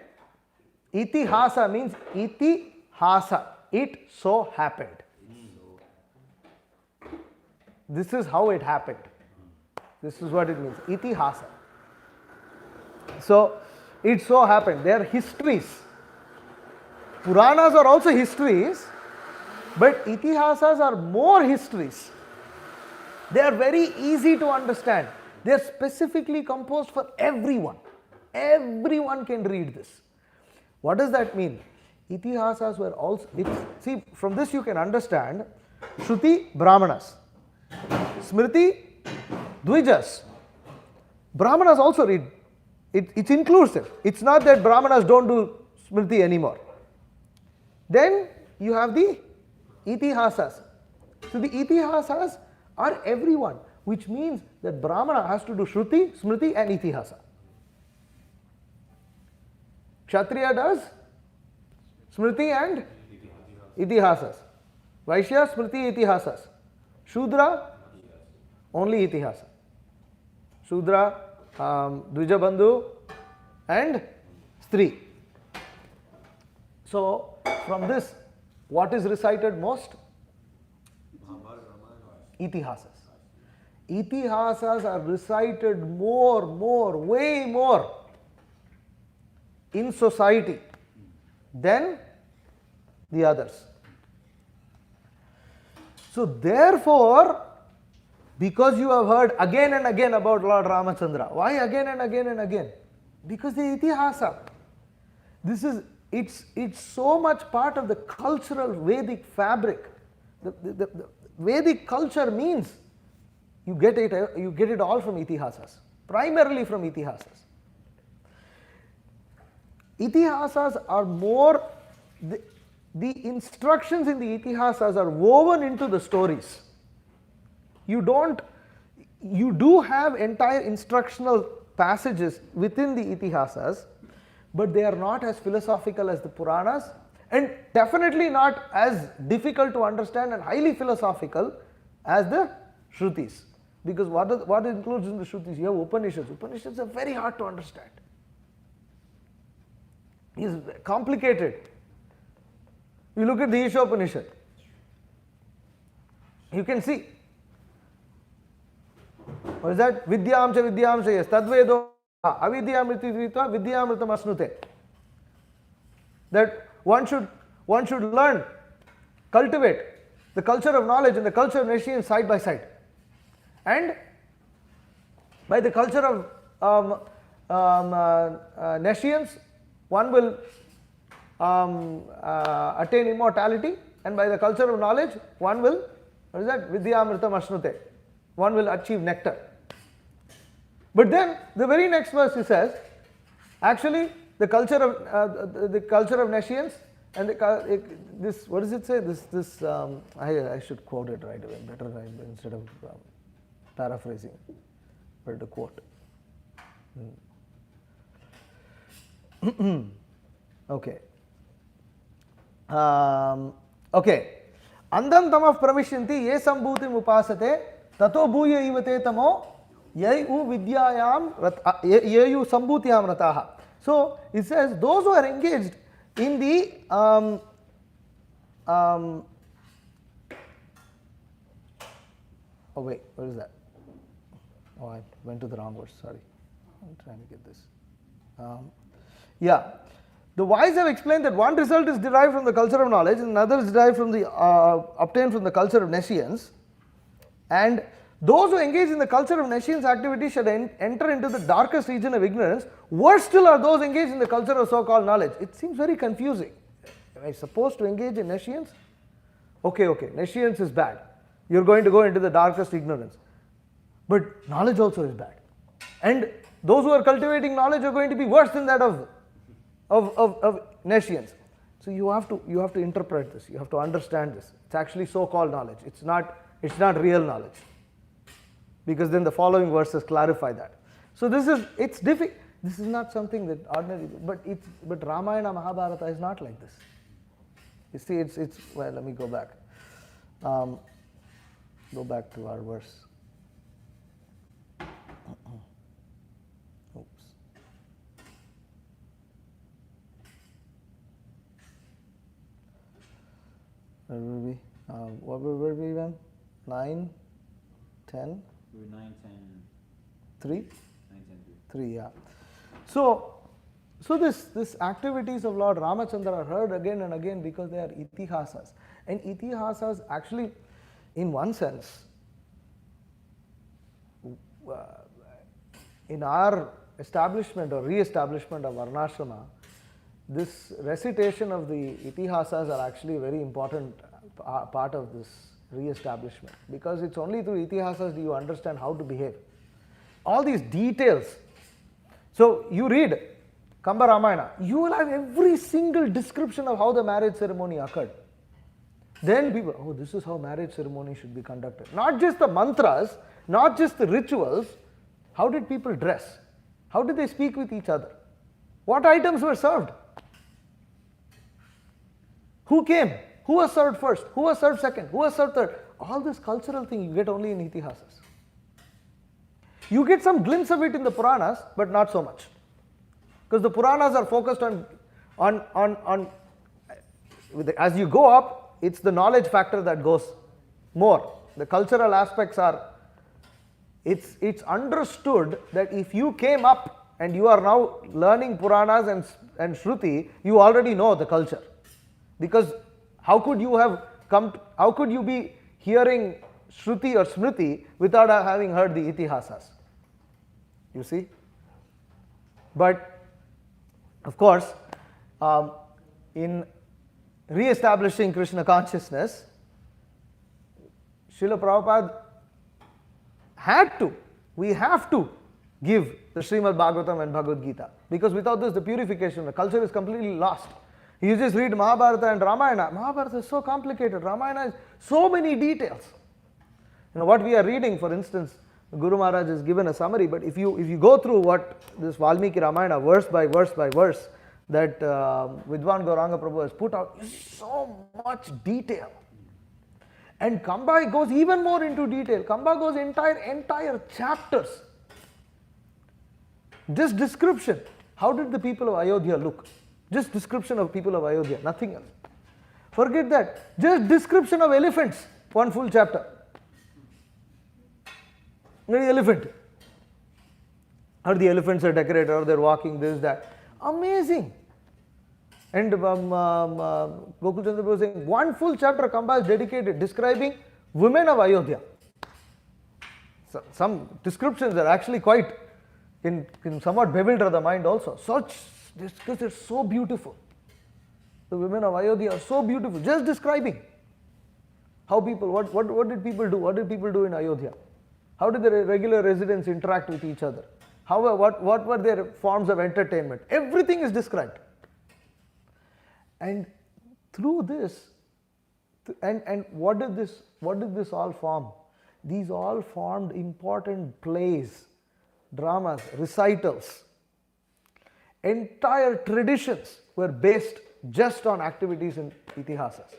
Itihasa means itihasa. It so happened. This is how it happened. This is what it means, itihasa. So, it so happened, they are histories. Puranas are also histories, but itihasas are more histories. They are very easy to understand. They are specifically composed for everyone. Everyone can read this. What does that mean? Itihasas were also, see, from this you can understand Shruti, Brahmanas, Smriti, Dvijas. Brahmanas also read. It's inclusive. It's not that Brahmanas don't do Smriti anymore. Then you have the itihasas. So the itihasas are everyone, which means that Brahmana has to do Shruti, Smriti and itihasa. Kshatriya does Smriti and itihasas. Vaishya, Smriti, itihasas. Shudra, only itihasa. Shudra, Dvija Bandhu and Stri. So, from this, what is recited most? Itihasas. Itihasas are recited more, way more in society than the others. So, therefore, because you have heard again and again about Lord Ramachandra. Why again and again and again? Because the itihasa. It's so much part of the cultural Vedic fabric. The Vedic culture means you get it all from itihasas, primarily from itihasas. Itihasas are more, the instructions in the itihasas are woven into the stories. You do have entire instructional passages within the itihasas, but they are not as philosophical as the Puranas, and definitely not as difficult to understand and highly philosophical as the Shrutis. Because what includes in the Shrutis? You have Upanishads. Upanishads are very hard to understand. It's complicated. You look at the Ishopanishad, you can see. What is that? Vidyam cha vidyam cha yes. Tadvedo avidyamriti dvitva vidyamritam asnute. That one should learn, cultivate the culture of knowledge and the culture of nescience side by side. And by the culture of nescience, one will attain immortality, and by the culture of knowledge, one will, what is that? Vidyamritam asnute. One will achieve nectar. But then the very next verse he says, actually the culture of nescience and this, what does it say? I should quote it right away. Better instead of paraphrasing, better to quote. Okay. Okay. Andam tamah pravishyanti ye sambhutim upasate tato bhuya ivate tamo yayu vidyayam yayu sambhutyam rataha. So it says those who are engaged in the oh wait, what is that? Oh, I went to the wrong verse, sorry. I'm trying to get this. Yeah. The wise have explained that one result is derived from the culture of knowledge and another is derived from the obtained from the culture of nescience. And those who engage in the culture of nescience activity should enter into the darkest region of ignorance. Worse still are those engaged in the culture of so-called knowledge. It seems very confusing. Am I supposed to engage in nescience? Okay, nescience is bad. You're going to go into the darkest ignorance. But knowledge also is bad. And those who are cultivating knowledge are going to be worse than that of nescience. So you have to interpret this. You have to understand this. It's actually so-called knowledge. It's not real knowledge. Because then the following verses clarify that. So it's difficult. This is not something that ordinary, but Ramayana Mahabharata is not like this. You see, it's well, let me go back. Go back to our verse. Oops. Where were we? Where were we then? 9, 10? We were 9, 10. 3? 9th century. 3, yeah. So this activities of Lord Ramachandra are heard again and again because they are itihasas. And itihasas actually, in one sense, in our establishment or re-establishment of Varnashrama, this recitation of the itihasas are actually a very important part of this re-establishment, because it's only through itihasas do you understand how to behave. All these details. So you read Kamba Ramayana, you will have every single description of how the marriage ceremony occurred. Then people, oh, this is how marriage ceremony should be conducted. Not just the mantras, not just the rituals. How did people dress? How did they speak with each other? What items were served? Who came? Who was served first? Who was served second? Who was served third? All this cultural thing you get only in itihasas. You get some glimpse of it in the Puranas, but not so much. Because the Puranas are focused on as you go up, it's the knowledge factor that goes more. The cultural aspects are, it's understood that if you came up and you are now learning Puranas and Shruti, you already know the culture. Because how could you be hearing Shruti or Smriti without having heard the itihasas? You see? But of course, in re-establishing Krishna consciousness, Srila Prabhupada we have to give the Srimad Bhagavatam and Bhagavad Gita, because without this the purification, the culture is completely lost. You just read Mahabharata and Ramayana. Mahabharata is so complicated. Ramayana is so many details. You know what we are reading, for instance, Guru Maharaj has given a summary, but if you go through what this Valmiki Ramayana verse by verse by verse that Vidwan Gauranga Prabhu has put out, is so much detail. And Kamba goes even more into detail. Kamba goes entire chapters. Just description. How did the people of Ayodhya look? Just description of people of Ayodhya, nothing else. Forget that. Just description of elephants, one full chapter. The elephant. How the elephants are decorated, or they're walking, this, that. Amazing. And Gokul Chandra was saying, one full chapter Kamba is dedicated describing women of Ayodhya. So, some descriptions are actually quite, can somewhat bewilder the mind also. Because they're so beautiful. The women of Ayodhya are so beautiful. Just describing how people, what did people do? What did people do in Ayodhya? How did the regular residents interact with each other? What were their forms of entertainment? Everything is described. And through this, and what did this all form? These all formed important plays, dramas, recitals. Entire traditions were based just on activities in itihasas.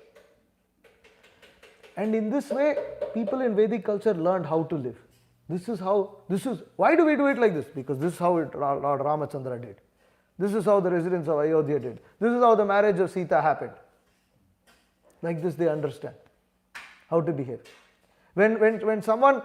And in this way, people in Vedic culture learned how to live. Why do we do it like this? Because this is how Lord Ramachandra did. This is how the residents of Ayodhya did. This is how the marriage of Sita happened. Like this they understand how to behave. When someone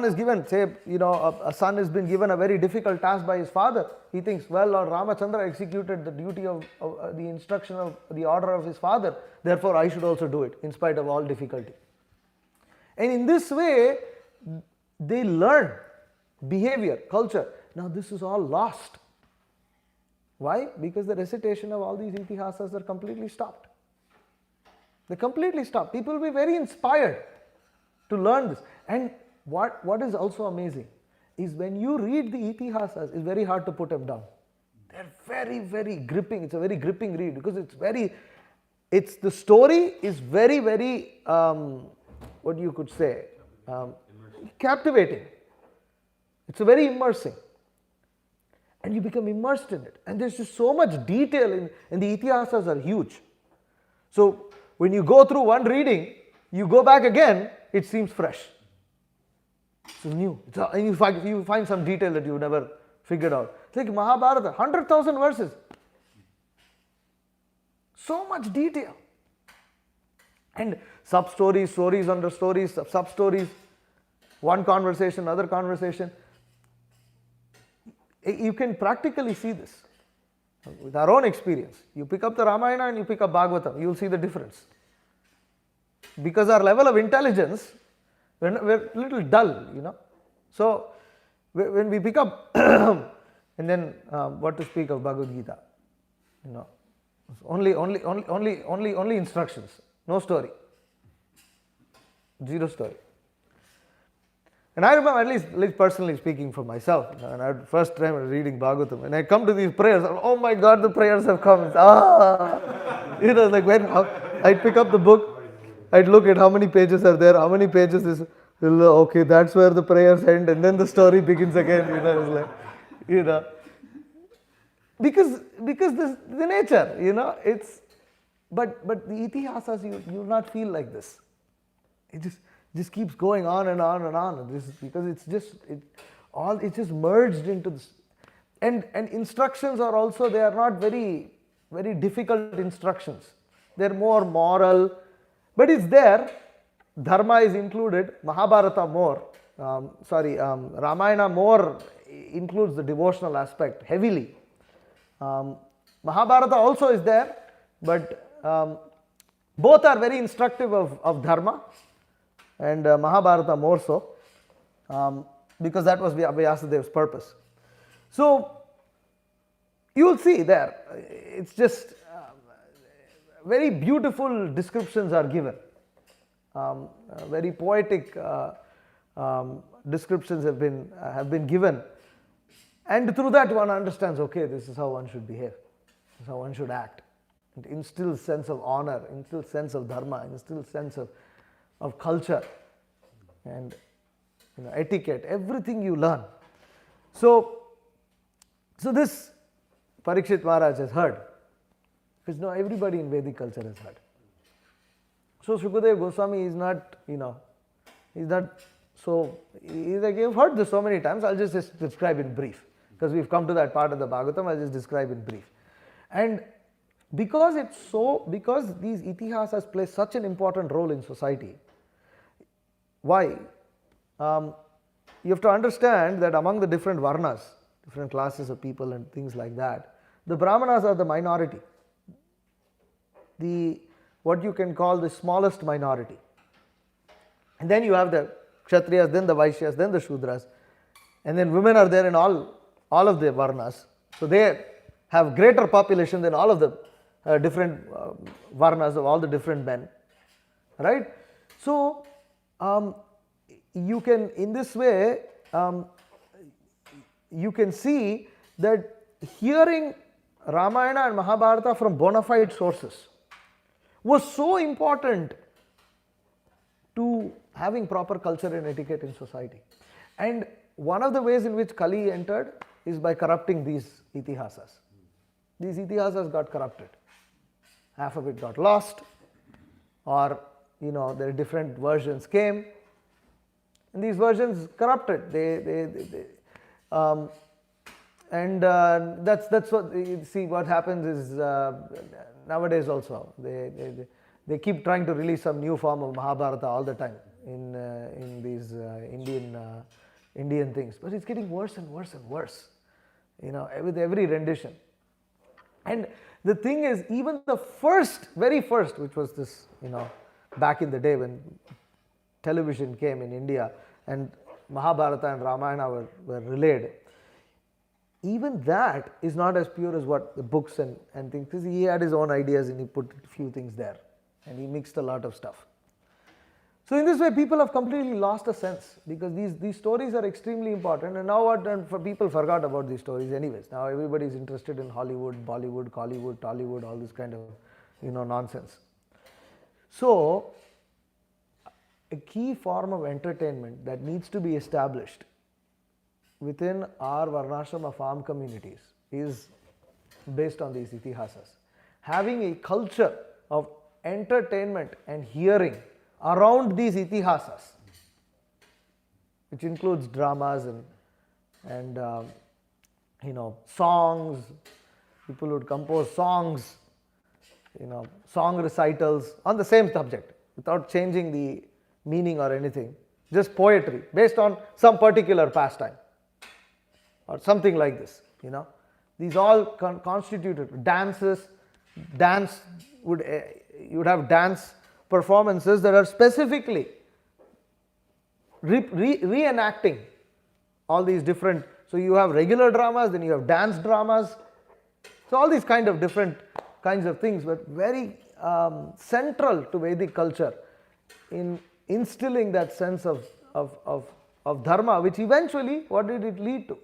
is given, say, a son has been given a very difficult task by his father, he thinks, well, Lord Ramachandra executed the duty of the instruction of the order of his father, therefore I should also do it in spite of all difficulty. And in this way, they learn behavior, culture. Now this is all lost. Why? Because the recitation of all these itihasas are completely stopped. They completely stopped. People will be very inspired to learn this. And what is also amazing is when you read the itihasas, it's very hard to put them down. They're very, very gripping. It's a very gripping read because the story is very, very, what you could say, captivating. It's very immersing. And you become immersed in it. And there's just so much detail and the itihasas are huge. So when you go through one reading, you go back again, it seems fresh. It's new. And you find some detail that you never figured out. It's like Mahabharata, 100,000 verses. So much detail. And sub-stories, stories under stories, sub-stories. one conversation, another conversation. You can practically see this with our own experience. You pick up the Ramayana and you pick up Bhagavatam, you will see the difference. Because our level of intelligence, we're a little dull, So when we pick up, and then what to speak of Bhagavad Gita, only instructions, no story, zero story. And I remember, at least personally speaking for myself, and I first time reading Bhagavatam, and I come to these prayers, oh my God, the prayers have come. Like when I'd pick up the book, I'd look at how many pages are there, how many pages is, okay, that's where the prayers end, and then the story begins again. Because the nature, it's, but the itihasas, you will not feel like this. It just keeps going on and on and on. Because it's just merged into this. And instructions are also, they are not very, very difficult instructions. They're more moral, but it's there. Dharma is included, Mahabharata more, Ramayana more includes the devotional aspect heavily. Mahabharata also is there, but both are very instructive of Dharma, and Mahabharata more so, because that was Vyasadev's purpose. So, you will see there, it's just very beautiful descriptions are given. Very poetic descriptions have been given, and through that one understands, okay, this is how one should behave, this is how one should act. It instills sense of honor, instills sense of dharma, instills sense of culture and etiquette, everything you learn. So this Parikshit Maharaj has heard, because everybody in Vedic culture has heard. So Shukadeva Goswami is not, he's not so, he's like, you've heard this so many times, I'll just describe in brief. Because we've come to that part of the Bhagavatam, I'll just describe in brief. And because these itihasas play such an important role in society, why? You have to understand that among the different varnas, different classes of people and things like that, the Brahmanas are the minority. What you can call the smallest minority. And then you have the Kshatriyas, then the Vaishyas, then the Shudras, and then women are there in all of the Varnas. So they have greater population than all of the different Varnas of all the different men. Right? So you can, in this way, you can see that hearing Ramayana and Mahabharata from bona fide sources was so important to having proper culture and etiquette in society. And one of the ways in which Kali entered is by corrupting these itihasas. These itihasas got corrupted. Half of it got lost, or their different versions came, and these versions corrupted. That's what you see. What happens is nowadays also they keep trying to release some new form of Mahabharata all the time in these Indian things, but it's getting worse and worse and worse, with every rendition. And the thing is, even the very first, which was this, back in the day when television came in India and Mahabharata and Ramayana were relayed, even that is not as pure as what the books and things, because he had his own ideas and he put a few things there and he mixed a lot of stuff. So in this way, people have completely lost a sense, because these stories are extremely important, and now people forgot about these stories anyways. Now everybody is interested in Hollywood, Bollywood, Collywood, Tollywood, all this kind of nonsense. So a key form of entertainment that needs to be established within our Varnashrama farm communities is based on these itihasas. Having a culture of entertainment and hearing around these itihasas, which includes dramas and songs. People would compose songs, song recitals on the same subject without changing the meaning or anything. just poetry based on some particular pastime or something like this, These all constituted dances, you would have dance performances that are specifically reenacting all these different, so you have regular dramas, then you have dance dramas, so all these kind of different kinds of things, but very central to Vedic culture in instilling that sense of dharma, which eventually, what did it lead to?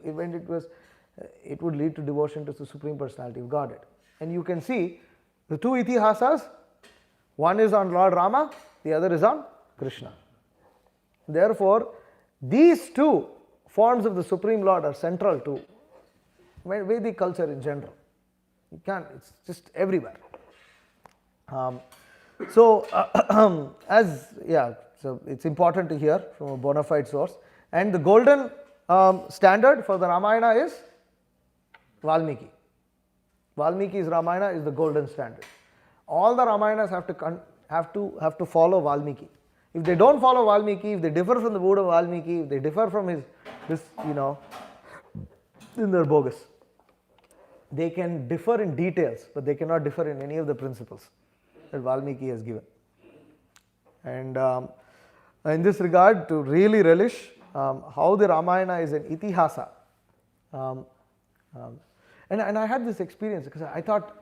It would lead to devotion to the Supreme Personality of Godhead. And you can see the two itihasas, one is on Lord Rama, the other is on Krishna. Therefore, these two forms of the Supreme Lord are central to Vedic culture in general. It's just everywhere. So it's important to hear from a bona fide source. And the golden standard for the Ramayana is Valmiki. Valmiki's Ramayana is the golden standard. All the Ramayanas have to follow Valmiki. If they don't follow Valmiki, if they differ from the Buddha Valmiki, if they differ from then they're bogus. They can differ in details, but they cannot differ in any of the principles that Valmiki has given. And in this regard, to really relish how the Ramayana is an itihasa, and I had this experience because I thought,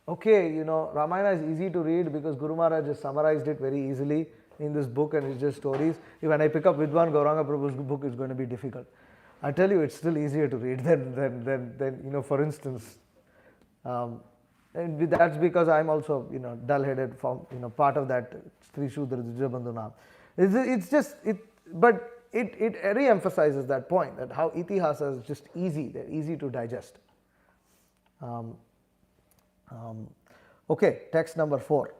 okay, Ramayana is easy to read because Guru Maharaj just summarized it very easily in this book and it's just stories. When I pick up Vidwan Gauranga Prabhu's book, it's going to be difficult. I tell you, it's still easier to read than for instance, and that's because I'm also, dull-headed from, part of that Sri Shudra Dijabandhu. But it re-emphasizes that point, that how itihasa is just easy, they're easy to digest. Okay, text number 4.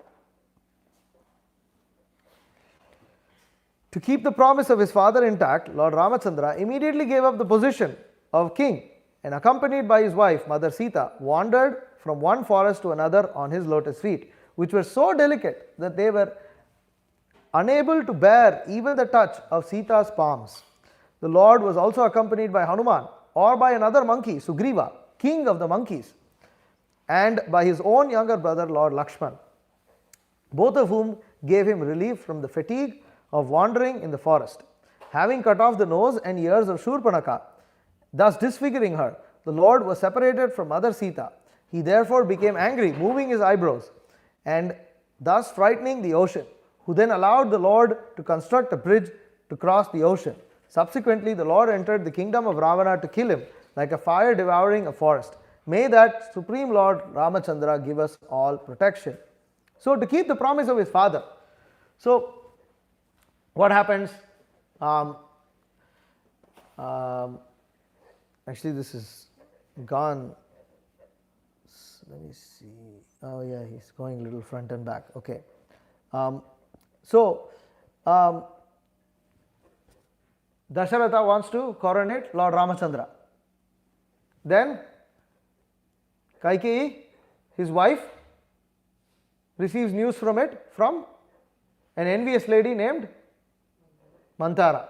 To keep the promise of his father intact, Lord Ramachandra immediately gave up the position of king and, accompanied by his wife, Mother Sita, wandered from one forest to another on his lotus feet, which were so delicate that they were unable to bear even the touch of Sita's palms. The Lord was also accompanied by Hanuman, or by another monkey, Sugriva, king of the monkeys, and by his own younger brother, Lord Lakshman, both of whom gave him relief from the fatigue of wandering in the forest. Having cut off the nose and ears of Shurpanaka, thus disfiguring her, the Lord was separated from Mother Sita. He therefore became angry, moving his eyebrows, and thus frightening the ocean, who then allowed the Lord to construct a bridge to cross the ocean. Subsequently, the Lord entered the kingdom of Ravana to kill him, like a fire devouring a forest. May that Supreme Lord Ramachandra give us all protection. So, to keep the promise of his father. So, what happens? Actually, this is gone. Let me see. Oh, yeah, he's going a little front and back. Okay. Dasharatha wants to coronate Lord Ramachandra. Then Kaikeyi, his wife, receives news from an envious lady named Mantara.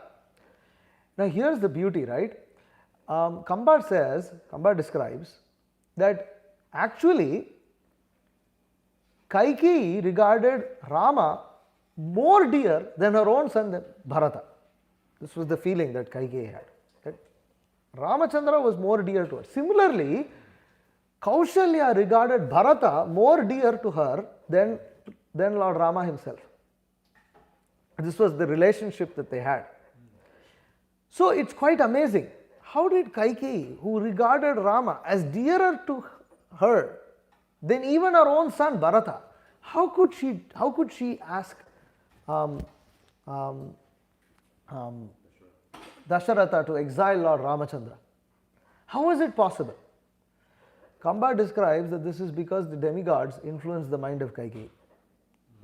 Now here's the beauty, right? Kambad describes that actually Kaikeyi regarded Rama more dear than her own son Bharata. This was the feeling that Kaikeyi had. That Ramachandra was more dear to her. Similarly, Kaushalya regarded Bharata more dear to her than Lord Rama himself. This was the relationship that they had. So it's quite amazing. How did Kaikeyi, who regarded Rama as dearer to her than even her own son Bharata, how could she ask Dasharatha to exile Lord Ramachandra? How is it possible? Kambad describes that this is because the demigods influenced the mind of Kaikeyi.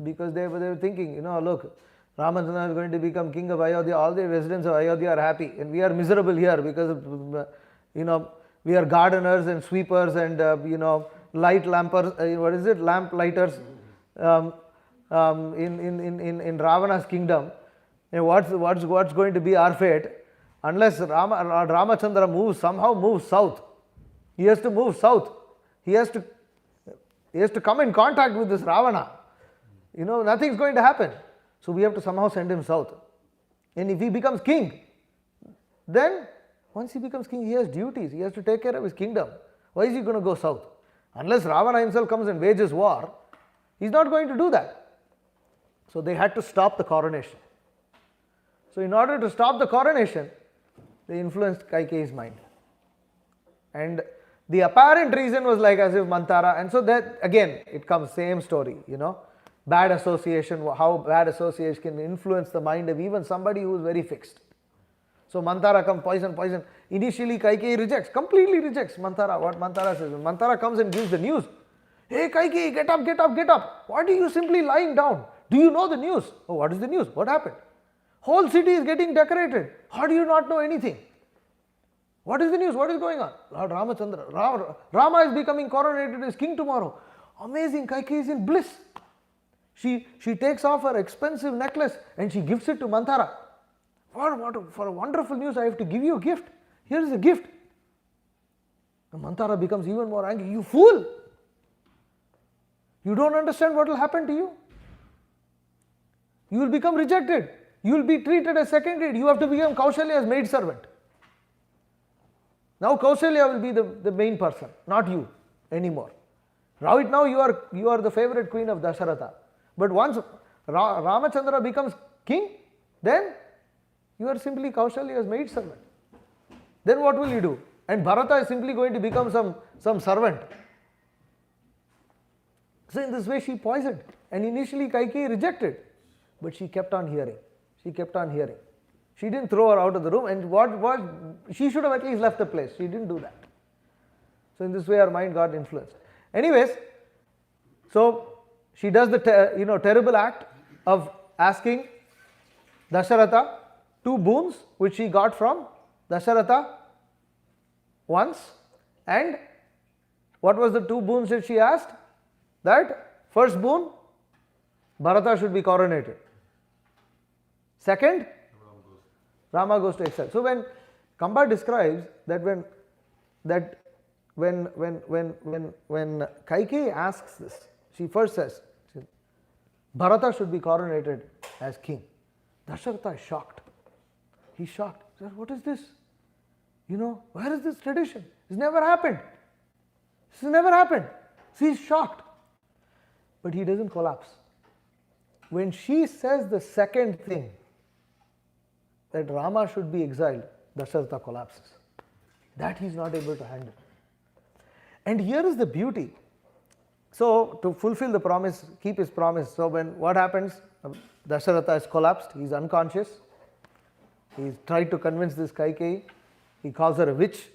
Because they were thinking, look, Ramachandra is going to become king of Ayodhya, all the residents of Ayodhya are happy, and we are miserable here because, we are gardeners and sweepers and, light lampers, lamp lighters in Ravana's kingdom. And what's going to be our fate? Unless Lord Ramachandra somehow moves south. He has to move south. He has to come in contact with this Ravana. Nothing's going to happen. So we have to somehow send him south. And if he becomes king, then once he becomes king, he has duties. He has to take care of his kingdom. Why is he going to go south? Unless Ravana himself comes and wages war, he's not going to do that. So they had to stop the coronation. So in order to stop the coronation, they influenced Kaikeyi's mind. And the apparent reason was like as if Manthara, and so that again it comes same story, bad association, how bad association can influence the mind of even somebody who is very fixed. So Manthara comes, poison. Initially Kaikeyi rejects, completely rejects Manthara. What Manthara says, when Manthara comes and gives the news, hey Kaikeyi, get up. Why are you simply lying down? Do you know the news? Oh, what is the news? What happened? Whole city is getting decorated. How do you not know anything? What is the news? What is going on? Lord Ramachandra, Rama is becoming coronated as king tomorrow. Amazing, Kaikeyi is in bliss. She takes off her expensive necklace and she gives it to Manthara. For a wonderful news, I have to give you a gift. Here is a gift. And Manthara becomes even more angry. You fool! You don't understand what will happen to you. You will become rejected. You will be treated as second grade. You have to become Kaushalya's maid servant. Now Kaushalya will be the main person, not you anymore. Right now you are the favorite queen of Dasharatha. But once Ramachandra becomes king, then you are simply Kaushalya's maid servant. Then what will you do? And Bharata is simply going to become some servant. So in this way she poisoned. And initially Kaikeyi rejected. But she kept on hearing. She didn't throw her out of the room, and she should have at least left the place. She didn't do that. So in this way her mind got influenced. Anyways, so she does the terrible act of asking Dasharatha 2 boons which she got from Dasharatha once. And what was the 2 boons that she asked? That first boon, Bharata should be coronated. Second, Rama goes to exile. So when Kamba describes that when Kaikeyi asks this, she first says, Bharata should be coronated as king. Dasharatha is shocked. He's shocked. He says, what is this? Where is this tradition? This never happened. So he's shocked. But he doesn't collapse. When she says the second thing, that Rama should be exiled, Dasharatha collapses. That he is not able to handle. And here is the beauty. So to fulfill the promise, keep his promise. So what happens? Dasharatha is collapsed. He is unconscious. He tried to convince this Kaikeyi. He calls her a witch,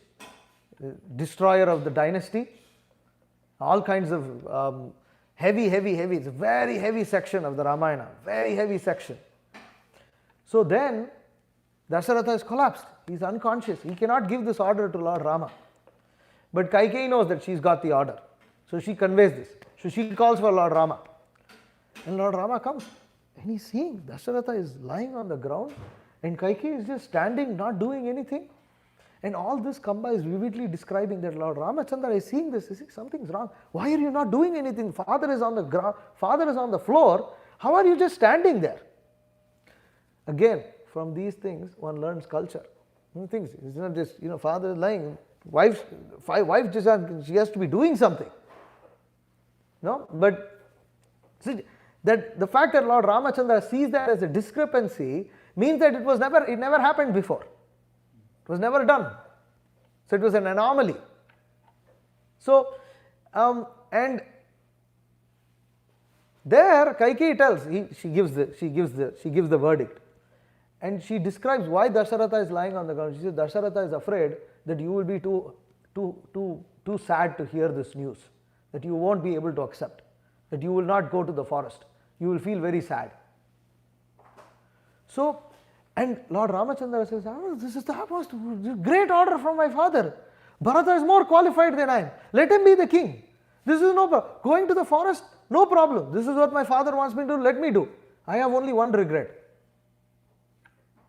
destroyer of the dynasty. All kinds of heavy. It's a very heavy section of the Ramayana. Very heavy section. So then Dasharatha is collapsed. He is unconscious. He cannot give this order to Lord Rama. But Kaikeyi knows that she's got the order. So she conveys this. So she calls for Lord Rama. And Lord Rama comes. And he's seeing Dasharatha is lying on the ground. And Kaikeyi is just standing, not doing anything. And all this Kamba is vividly describing that Lord Ramachandra is seeing this. He says, something's wrong. Why are you not doing anything? Father is on the ground. Father is on the floor. How are you just standing there? Again, from these things, one learns culture. Things, it's not just, father is lying. Wife just she has to be doing something. No? But see, that the fact that Lord Ramachandra sees that as a discrepancy means that it never happened before. It was never done. So it was an anomaly. So, and there Kaikeyi tells, she gives the verdict. And she describes why Dasharatha is lying on the ground. She says Dasharatha is afraid that you will be too sad to hear this news, that you won't be able to accept, that you will not go to the forest. You will feel very sad. So, and Lord Ramachandra says, this is the most great order from my father. Bharata is more qualified than I am. Let him be the king. This is no problem. Going to the forest, no problem. This is what my father wants me to do, let me do. I have only one regret.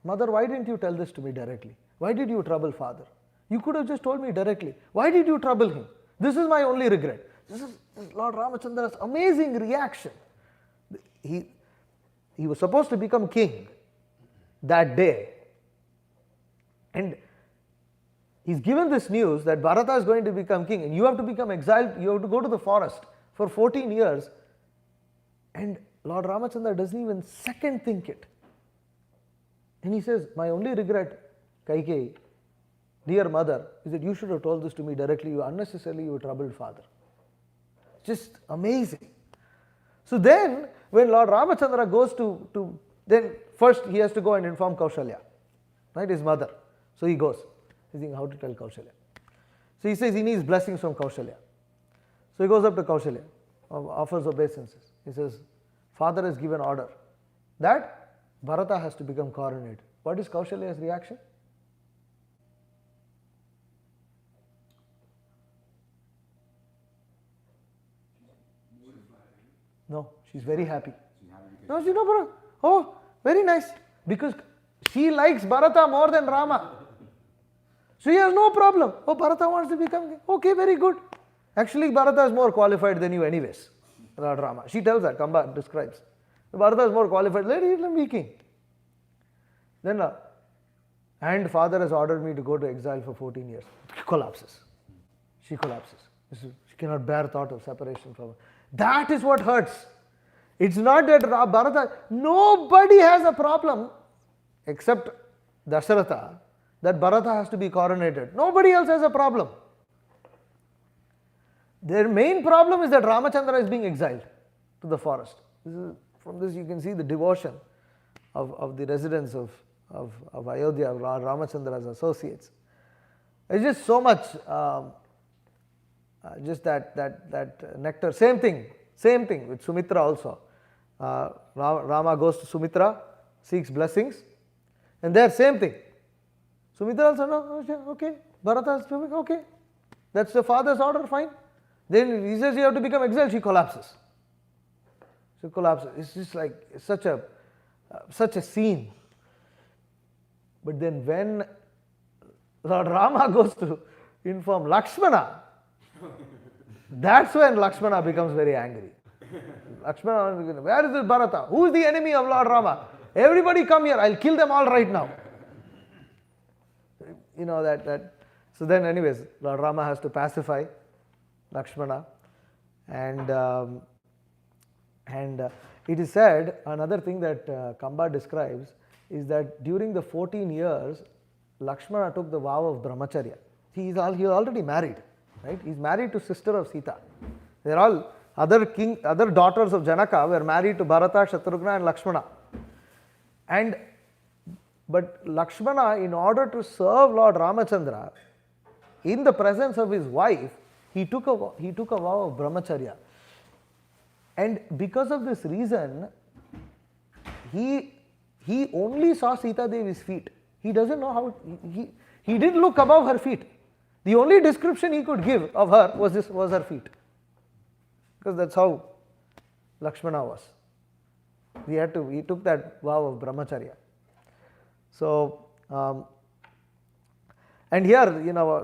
Mother, why didn't you tell this to me directly? Why did you trouble father? You could have just told me directly. Why did you trouble him? This is my only regret. This is Lord Ramachandra's amazing reaction. He was supposed to become king that day. And he's given this news that Bharata is going to become king and you have to become exiled, you have to go to the forest for 14 years. And Lord Ramachandra doesn't even second think it. And he says, my only regret, Kaikeyi, dear mother, is that you should have told this to me directly. You unnecessarily you troubled father. Just amazing. So then, when Lord Ramachandra goes to then first he has to go and inform Kaushalya, right, his mother. So he goes. He's thinking how to tell Kaushalya. So he says he needs blessings from Kaushalya. So he goes up to Kaushalya, offers obeisances. He says, father has given order that Bharata has to become coronated. What is Kaushalya's reaction? No, she's very happy. No, she no, oh, very nice. Because she likes Bharata more than Rama. So he has no problem. Oh, Bharata wants to become king. Okay, very good. Actually, Bharata is more qualified than you anyways. Lord Rama. She tells that, Kamba describes. Bharata is more qualified. Let him be king. Then, and father has ordered me to go to exile for 14 years. She collapses. She collapses. She cannot bear thought of separation from her. That is what hurts. It's not that Bharata, nobody has a problem except Dasharatha that Bharata has to be coronated. Nobody else has a problem. Their main problem is that Ramachandra is being exiled to the forest. From this you can see the devotion of the residents of Ayodhya, Ramachandra's associates. It's just so much, just that nectar. Same thing with Sumitra also. Rama goes to Sumitra, seeks blessings, and there same thing. Sumitra also, no, okay, Bharata is okay, that's the father's order, fine. Then he says you have to become exiled, she collapses. It's just like such a scene. But then when Lord Rama goes to inform Lakshmana, that's when Lakshmana becomes very angry. Lakshmana, where is this Bharata? Who is the enemy of Lord Rama? Everybody come here, I'll kill them all right now. You know that. So then anyways, Lord Rama has to pacify Lakshmana, and it is said, another thing that Kamba describes is that during the 14 years, Lakshmana took the vow of brahmacharya. He is already married, right? He is married to sister of Sita. They are all other daughters of Janaka were married to Bharata, Shatrughna and Lakshmana. But Lakshmana, in order to serve Lord Ramachandra, in the presence of his wife, he took a vow of brahmacharya. And because of this reason, he only saw Sita Devi's feet. He doesn't know how, he didn't look above her feet. The only description he could give of her was her feet. Because that's how Lakshmana was. He took that vow of brahmacharya. So, and here,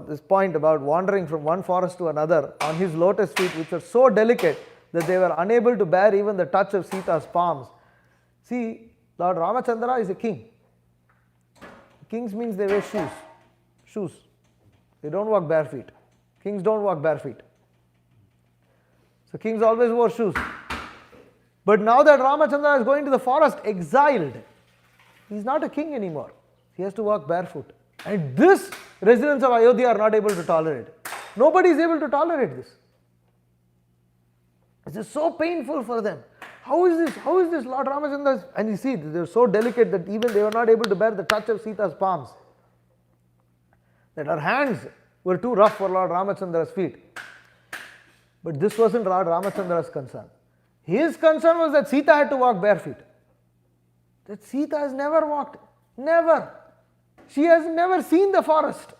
this point about wandering from one forest to another on his lotus feet, which are so delicate that they were unable to bear even the touch of Sita's palms. See, Lord Ramachandra is a king. Kings means they wear shoes. They don't walk bare feet. Kings don't walk bare feet. So kings always wore shoes. But now that Ramachandra is going to the forest exiled, he is not a king anymore. He has to walk barefoot. And this residents of Ayodhya are not able to tolerate. Nobody is able to tolerate this. It is so painful for them. How is this Lord Ramachandra? And you see, they are so delicate that even they were not able to bear the touch of Sita's palms. That her hands were too rough for Lord Ramachandra's feet. But this wasn't Lord Ramachandra's concern. His concern was that Sita had to walk bare feet. That Sita has never walked. Never. She has never seen the forest.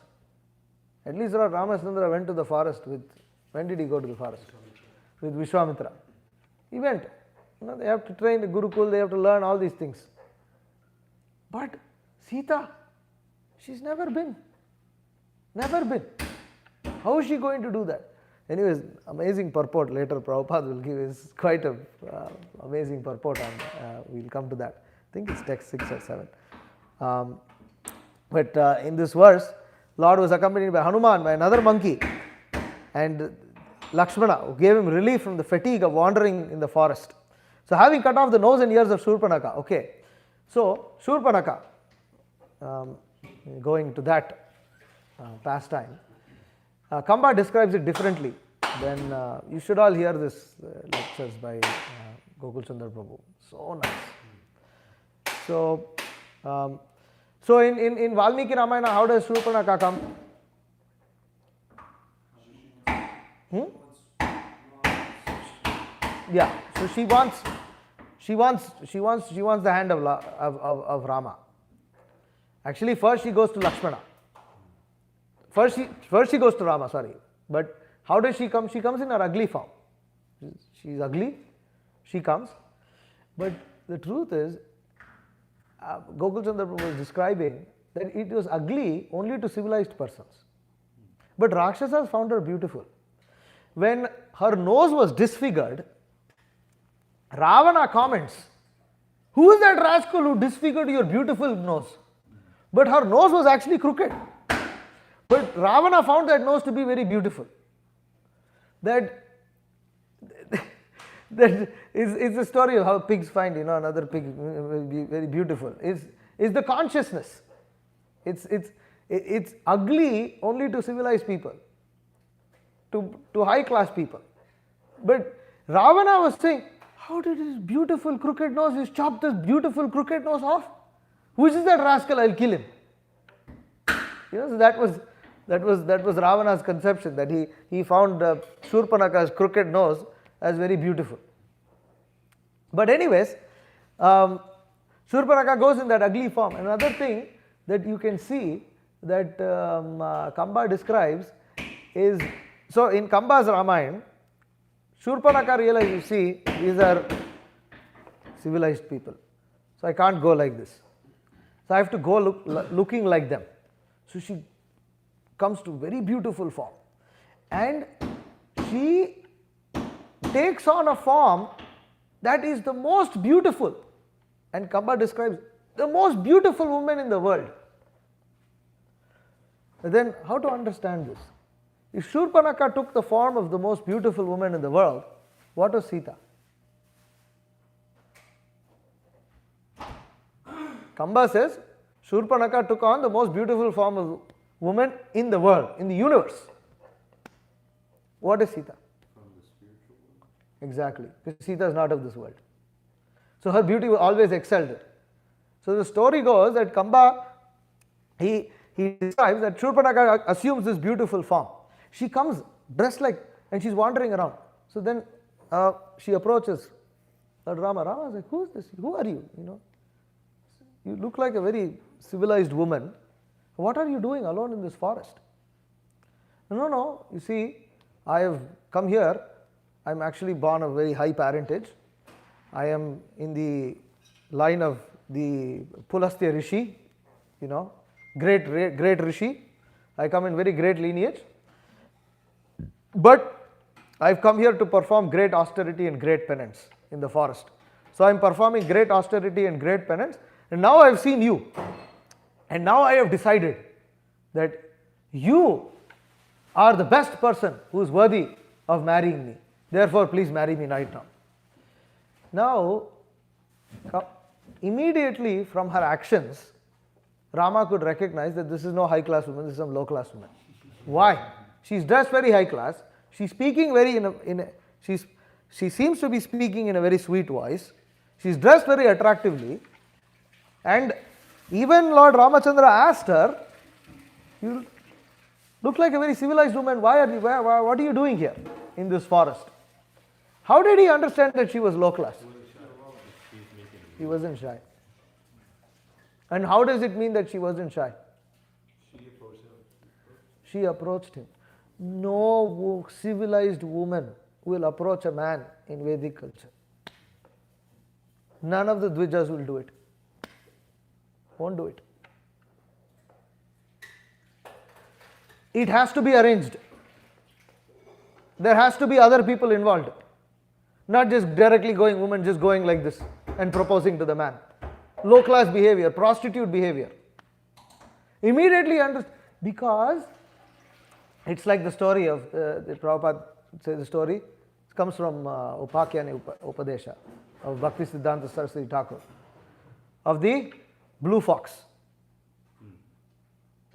At least Lord Ramachandra went to the forest with, when did he go to the forest? With Vishwamitra. He went. They have to train the Gurukul, they have to learn all these things. But Sita, she's never been. Never been. How is she going to do that? Anyways, amazing purport later Prabhupada will give is quite a amazing purport on, we'll come to that. I think it's text 6 or 7. But in this verse, Lord was accompanied by Hanuman, by another monkey, and Lakshmana, who gave him relief from the fatigue of wandering in the forest. So having cut off the nose and ears of Shurpanaka, okay. So Shurpanaka, going to that pastime, Kamba describes it differently. Then you should all hear this lectures by Gokul Chandra Prabhu. So nice. So in Valmiki Ramayana, how does Shurpanaka come? Yeah. So she wants the hand of Rama. Actually, first she goes to Lakshmana. First she goes to Rama, sorry. But how does she come? She comes in her ugly form. She's ugly, she comes. But the truth is, Gokul Chandra Prabhu was describing that it was ugly only to civilized persons. But Rakshasas found her beautiful. When her nose was disfigured, Ravana comments, "Who is that rascal who disfigured your beautiful nose?" But her nose was actually crooked. But Ravana found that nose to be very beautiful. That is the story of how pigs find, another pig very beautiful. Is the consciousness. It's ugly only to civilized people, to high class people. But Ravana was saying, how did his beautiful crooked nose, he's chopped this beautiful crooked nose off? Who is that rascal? I'll kill him. So that was Ravana's conception, that he found Shurpanaka's crooked nose as very beautiful. But anyways, Shurpanaka goes in that ugly form. Another thing that you can see that Kamba describes is, so in Kamba's Ramayana, Shurpanaka realized, you see, these are civilized people. So I can't go like this. So I have to go looking like them. So she comes to very beautiful form. And she takes on a form that is the most beautiful. And Kamba describes the most beautiful woman in the world. But then how to understand this? If Shurpanaka took the form of the most beautiful woman in the world, what was Sita? Kamba says Shurpanaka took on the most beautiful form of woman in the world, in the universe. What is Sita? From the spiritual world. Exactly. Because Sita is not of this world. So her beauty always excelled it. So the story goes that Kamba, he describes that Shurpanaka assumes this beautiful form. She comes dressed like, and she's wandering around. So then she approaches Lord Rama. Rama is like, who is this? Who are you? You look like a very civilized woman. What are you doing alone in this forest? No. You see, I have come here. I am actually born of very high parentage. I am in the line of the Pulastya Rishi, great Rishi. I come in very great lineage. But I've come here to perform great austerity and great penance in the forest. So I'm performing great austerity and great penance. And now I've seen you. And now I have decided that you are the best person who is worthy of marrying me. Therefore, please marry me right now. Now, immediately from her actions, Rama could recognize that this is no high class woman, this is some low class woman. Why? She's dressed very high class. She's speaking she seems to be speaking in a very sweet voice. She's dressed very attractively. And even Lord Ramachandra asked her, you look like a very civilized woman. What are you doing here in this forest? How did he understand that she was low class? He wasn't shy. And how does it mean that she wasn't shy? She approached him. No civilized woman will approach a man in Vedic culture. None of the Dvijas will do it. Won't do it. it has to be arranged. There has to be other people involved. Not just directly going, woman just going like this and proposing to the man. Low class behavior, prostitute behavior. Immediately understand, because it's like the story of, the Prabhupada says the story, it comes from Upakyani Upadesha of Bhakti Siddhanta Saraswati Thakur, of the blue fox.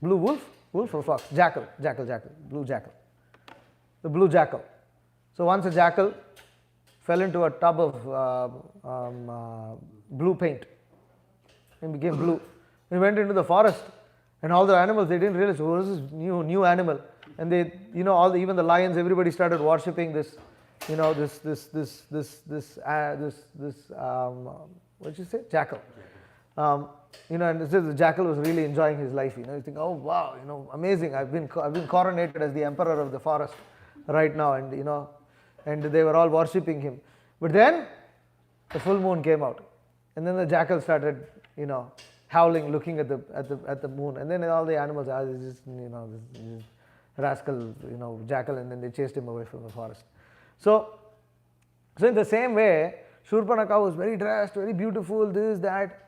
Blue wolf? Wolf or fox? Jackal, blue jackal. The blue jackal. So once a jackal fell into a tub of blue paint and became blue. He went into the forest, and all the animals, they didn't realize, oh, this is new animal. And they, even the lions, everybody started worshipping this, what did you say? Jackal. And the jackal was really enjoying his life. You think, oh wow, amazing. I've been coronated as the emperor of the forest right now, and they were all worshipping him. But then the full moon came out, and then the jackal started, howling, looking at the moon, and then all the animals, this is this rascal, jackal, and then they chased him away from the forest. So in the same way, Shurpanakha was very dressed, very beautiful, this, that,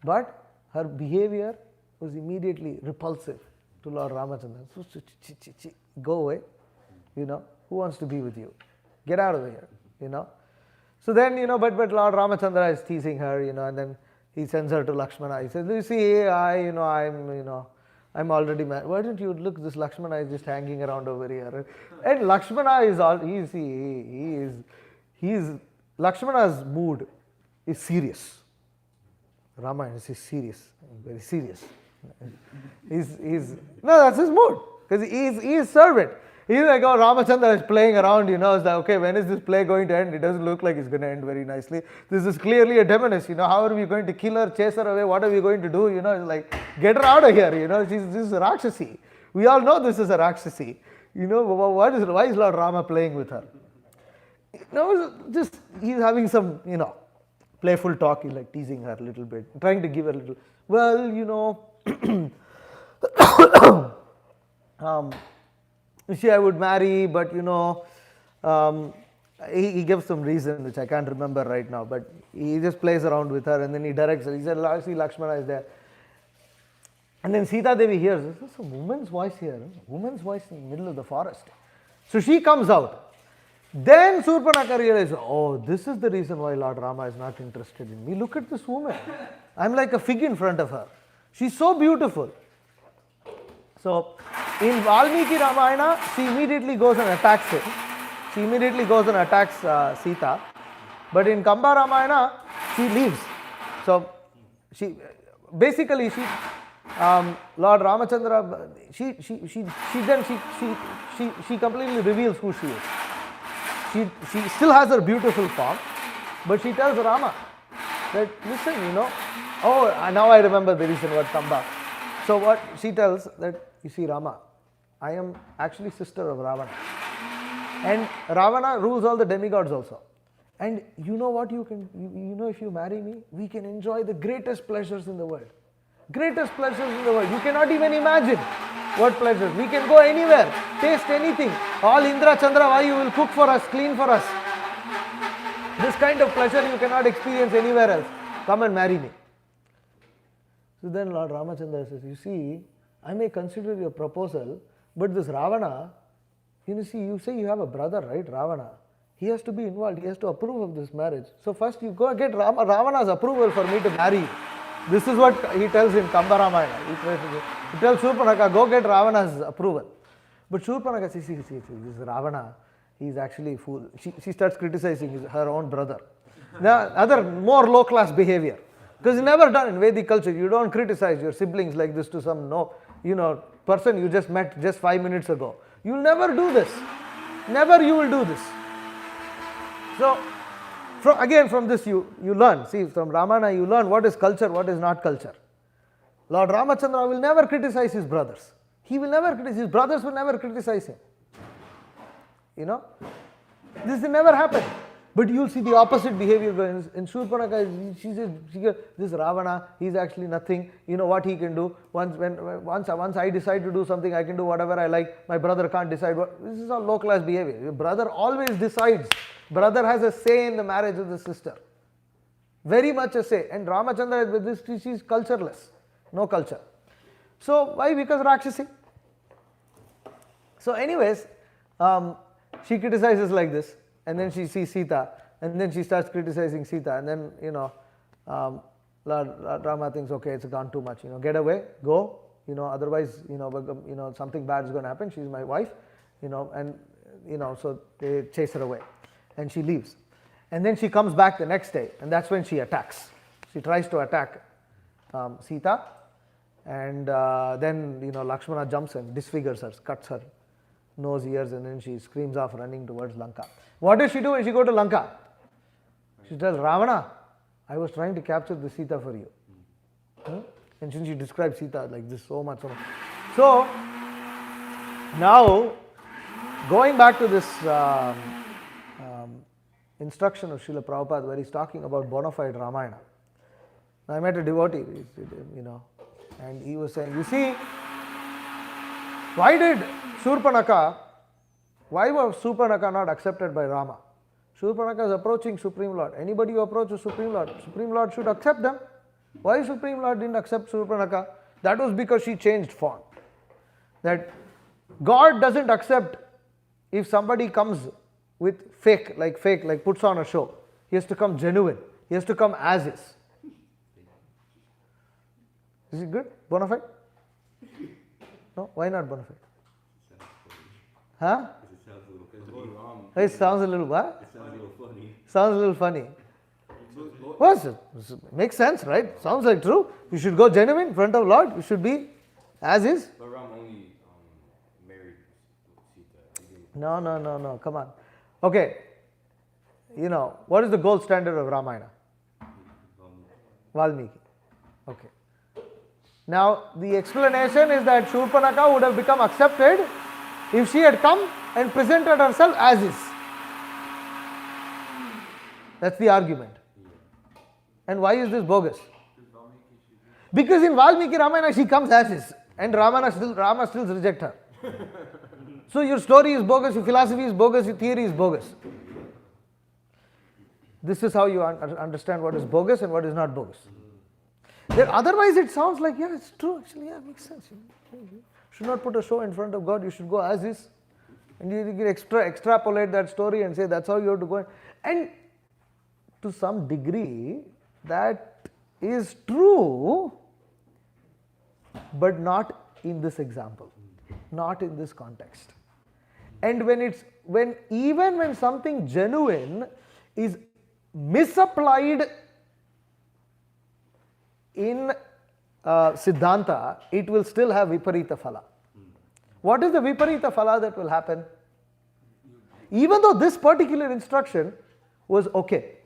but her behavior was immediately repulsive to Lord Ramachandra. Go away, who wants to be with you? Get out of here, So then, but Lord Ramachandra is teasing her, and then he sends her to Lakshmana. He says, you see, I'm already married. Why don't you look, this Lakshmana is just hanging around over here. And Lakshmana is Lakshmana's mood is serious. Rama is serious, very serious. That's his mood, because he is servant. He's like, oh, Ramachandra is playing around, it's like, okay, when is this play going to end? It doesn't look like it's going to end very nicely. This is clearly a demoness, how are we going to kill her, chase her away, what are we going to do, it's like, get her out of here, this is a Rakshasi. We all know this is a Rakshasi. Why is Lord Rama playing with her? Just, he's having some, playful talk, he's like teasing her a little bit, trying to give her a little, you see, I would marry, but he gives some reason which I can't remember right now, but he just plays around with her, and then he directs her. He said, see, Lakshmana is there. And then Sita Devi hears, this is a woman's voice here, a woman's voice in the middle of the forest. So she comes out. Then Surpanakha realizes, oh, this is the reason why Lord Rama is not interested in me. Look at this woman. I'm like a fig in front of her. She's so beautiful. So in Valmiki Ramayana, she immediately goes and attacks him. She immediately goes and attacks Sita. But in Kamba Ramayana, she leaves. So she basically Lord Ramachandra, she completely reveals who she is. She still has her beautiful form, but she tells Rama that, listen, oh, now I remember the reason what Kamba. So what she tells that, you see, Rama, I am actually sister of Ravana. And Ravana rules all the demigods also. And you know what you can, if you marry me, we can enjoy the greatest pleasures in the world. Greatest pleasures in the world. You cannot even imagine what pleasures. We can go anywhere, taste anything. All Indra, Chandra, Vayu will cook for us, clean for us. This kind of pleasure you cannot experience anywhere else. Come and marry me. So then Lord Ramachandra says, you see, I may consider your proposal, but this Ravana, you say you have a brother, right, Ravana? He has to be involved, he has to approve of this marriage. So first you go get Ravana's approval for me to marry you. This is what he tells in Kamba Ramayana. He tells Shurpanakha, go get Ravana's approval. But Shurpanakha says, see, this Ravana, he is actually a fool. She starts criticizing her own brother. Now, other more low class behavior. Because it's never done in Vedic culture. You don't criticize your siblings like this to some person you just met just 5 minutes ago. You'll never do this. Never you will do this. So, from this you learn. See, from Ramana you learn what is culture, what is not culture. Lord Ramachandra will never criticize his brothers. He will never criticize, his brothers will never criticize him. This will never happen. But you'll see the opposite behavior going. In Shurpanaka, she says, this Ravana, he's actually nothing. You know what he can do? Once I decide to do something, I can do whatever I like. My brother can't decide. This is all low-class behavior. Your brother always decides. Brother has a say in the marriage of the sister. Very much a say. And Ramachandra, with this, she's cultureless. No culture. So, why? Because Rakshasi. So, anyways, she criticizes like this. And then she sees Sita, and then she starts criticizing Sita, and then Lord Rama thinks, okay, it's gone too much. Get away, go. Otherwise, something bad is going to happen. She's my wife, and so they chase her away, and she leaves, and then she comes back the next day, and that's when she attacks. She tries to attack Sita, and then Lakshmana jumps and disfigures her, cuts her nose, ears, and then she screams off running towards Lanka. What does she do when she goes to Lanka? She tells Ravana, I was trying to capture the Sita for you. And she describes Sita like this so much. So, now, going back to this instruction of Srila Prabhupada where he's talking about bona fide Ramayana. I met a devotee, and he was saying, you see, why was Surpanaka not accepted by Rama? Surpanaka is approaching Supreme Lord. Anybody who approaches Supreme Lord should accept them. Why Supreme Lord didn't accept Surpanaka? That was because she changed form. That God doesn't accept if somebody comes with fake, like puts on a show. He has to come genuine. He has to come as is. Is it good? Bona fide? No? Why not bona fide? Huh? It sounds a little what? It sounds a little funny. Sounds a little funny. What's it? Makes sense, right? Sounds like true. You should go genuine in front of Lord. You should be as is. But Ram only married Sita. No. Come on. Okay. What is the gold standard of Ramayana? Valmiki. Okay. Now, the explanation is that Shurpanaka would have become accepted if she had come and presented herself as is. That's the argument. And why is this bogus? Because in Valmiki Ramayana she comes as is, and Rama still rejects her. So your story is bogus, your philosophy is bogus, your theory is bogus. This is how you understand what is bogus and what is not bogus. Otherwise it sounds like, yeah, it's true, actually, yeah, it makes sense. You should not put a show in front of God, you should go as is. And you can extrapolate that story and say that's how you have to go. And to some degree, that is true, but not in this example, not in this context. And even when something genuine is misapplied in Siddhanta, it will still have Viparita Phala. What is the Viparita Phala that will happen? Even though this particular instruction was okay,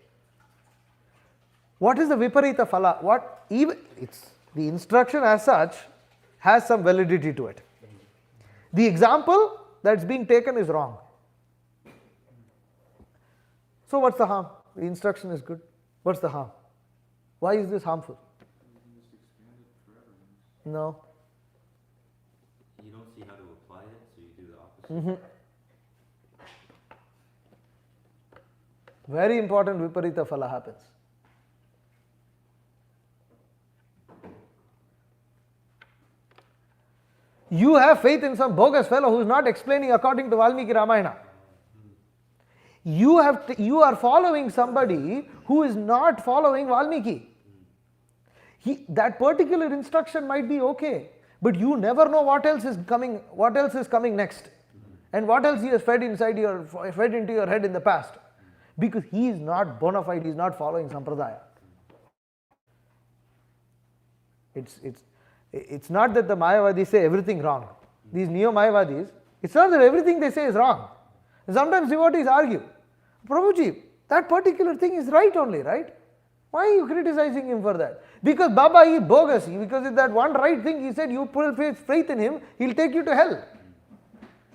what is the Viparita Phala? The instruction as such has some validity to it. The example that's being taken is wrong. So what's the harm? The instruction is good. What's the harm? Why is this harmful? No. You don't see how to apply it, so you do the opposite. Very important Viparita Phala happens. You have faith in some bogus fellow who is not explaining according to Valmiki Ramayana. You are following somebody who is not following Valmiki. That particular instruction might be okay, but you never know what else is coming next, and what else he has fed into your head in the past, because he is not bona fide, he is not following Sampradaya. It's not that the Mayavadis say everything wrong. These Neo-Mayavadis, it's not that everything they say is wrong. Sometimes devotees argue, Prabhuji, that particular thing is right only, right? Why are you criticizing him for that? Because Baba is bogus. Because if that one right thing he said, you put faith in him, he'll take you to hell.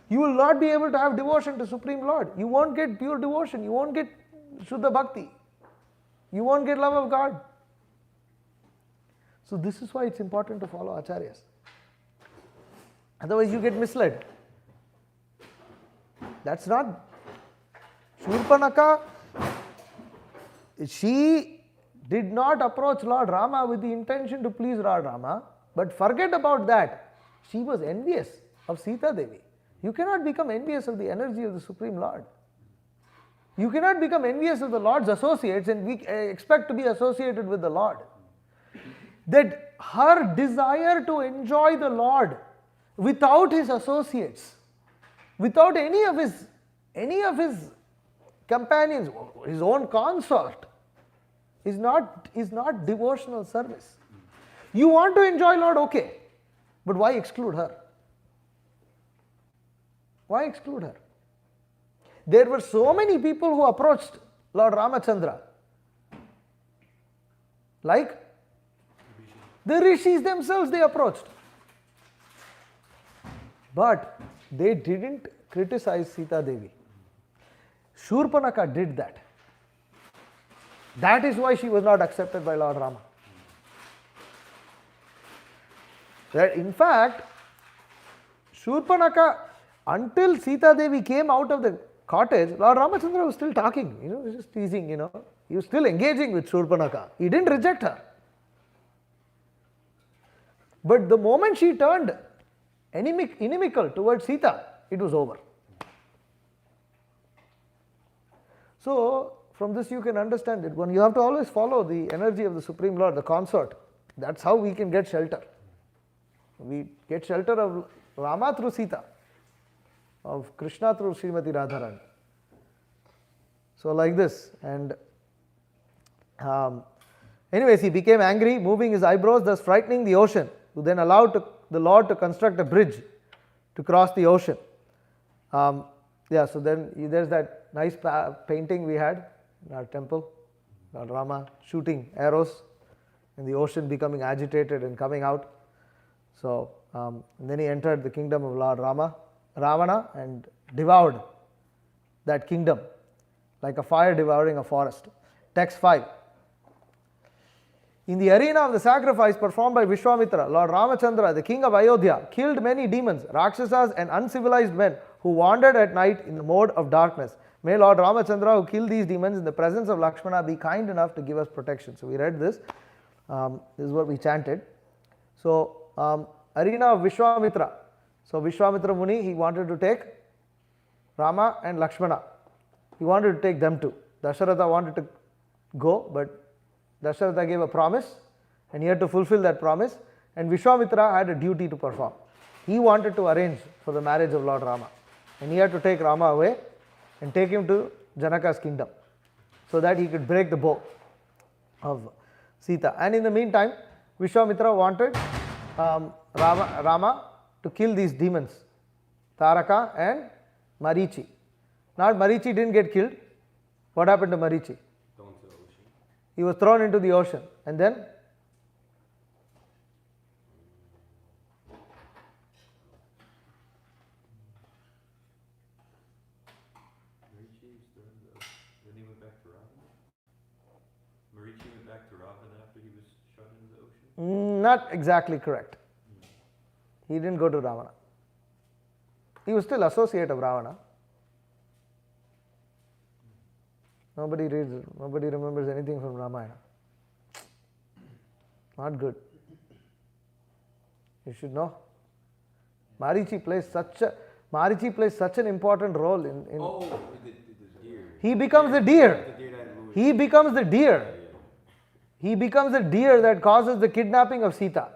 You will not be able to have devotion to Supreme Lord. You won't get pure devotion. You won't get Shuddha Bhakti. You won't get love of God. So this is why it's important to follow Acharyas. Otherwise you get misled. That's not... Shurpanaka, she did not approach Lord Rama with the intention to please Lord Rama, but forget about that. She was envious of Sita Devi. You cannot become envious of the energy of the Supreme Lord. You cannot become envious of the Lord's associates and expect to be associated with the Lord. That her desire to enjoy the Lord without his associates, without any of his companions, his own consort, is not devotional service. You want to enjoy Lord, okay, but why exclude her? Why exclude her? There were so many people who approached Lord Ramachandra, like the rishis themselves they approached. But they didn't criticize Sita Devi. Shurpanaka did that. That is why she was not accepted by Lord Rama. That in fact, Shurpanaka, until Sita Devi came out of the cottage, Lord Ramachandra was still talking, he was just teasing, he was still engaging with Shurpanaka. He didn't reject her. But the moment she turned inimical towards Sita, it was over. So, from this you can understand it. When you have to always follow the energy of the Supreme Lord, the consort. That's how we can get shelter. We get shelter of Rama through Sita, of Krishna through Srimati Radharani. So like this. And anyways, he became angry, moving his eyebrows, thus frightening the ocean, who then allowed the Lord to construct a bridge to cross the ocean. So then there's that nice painting we had in our temple, Lord Rama shooting arrows in the ocean, becoming agitated and coming out. So and then he entered the kingdom of Lord Ravana and devoured that kingdom like a fire devouring a forest. Text 5. In the arena of the sacrifice performed by Vishwamitra, Lord Ramachandra, the king of Ayodhya, killed many demons, Rakshasas and uncivilized men who wandered at night in the mode of darkness. May Lord Ramachandra, who killed these demons in the presence of Lakshmana, be kind enough to give us protection. So we read this. This is what we chanted. So arena of Vishwamitra. So Vishwamitra Muni, he wanted to take Rama and Lakshmana. He wanted to take them too. Dasharatha wanted to go, but Dasharatha gave a promise and he had to fulfill that promise, and Vishwamitra had a duty to perform. He wanted to arrange for the marriage of Lord Rama, and he had to take Rama away and take him to Janaka's kingdom so that he could break the bow of Sita. And in the meantime, Vishwamitra wanted Rama to kill these demons, Taraka and Marichi. Now Marichi didn't get killed. What happened to Marichi? He was thrown into the ocean, and then Then he went back to Ravana? Marichi went back to Ravana after he was shot into the ocean? not exactly correct. He didn't go to Ravana. He was still associate of Ravana. Nobody reads, nobody remembers anything from Ramayana. Not good. You should know. Marichi plays such an important role in The deer. he becomes the deer. The deer that moved. He becomes the deer. He becomes the deer that causes the kidnapping of Sita.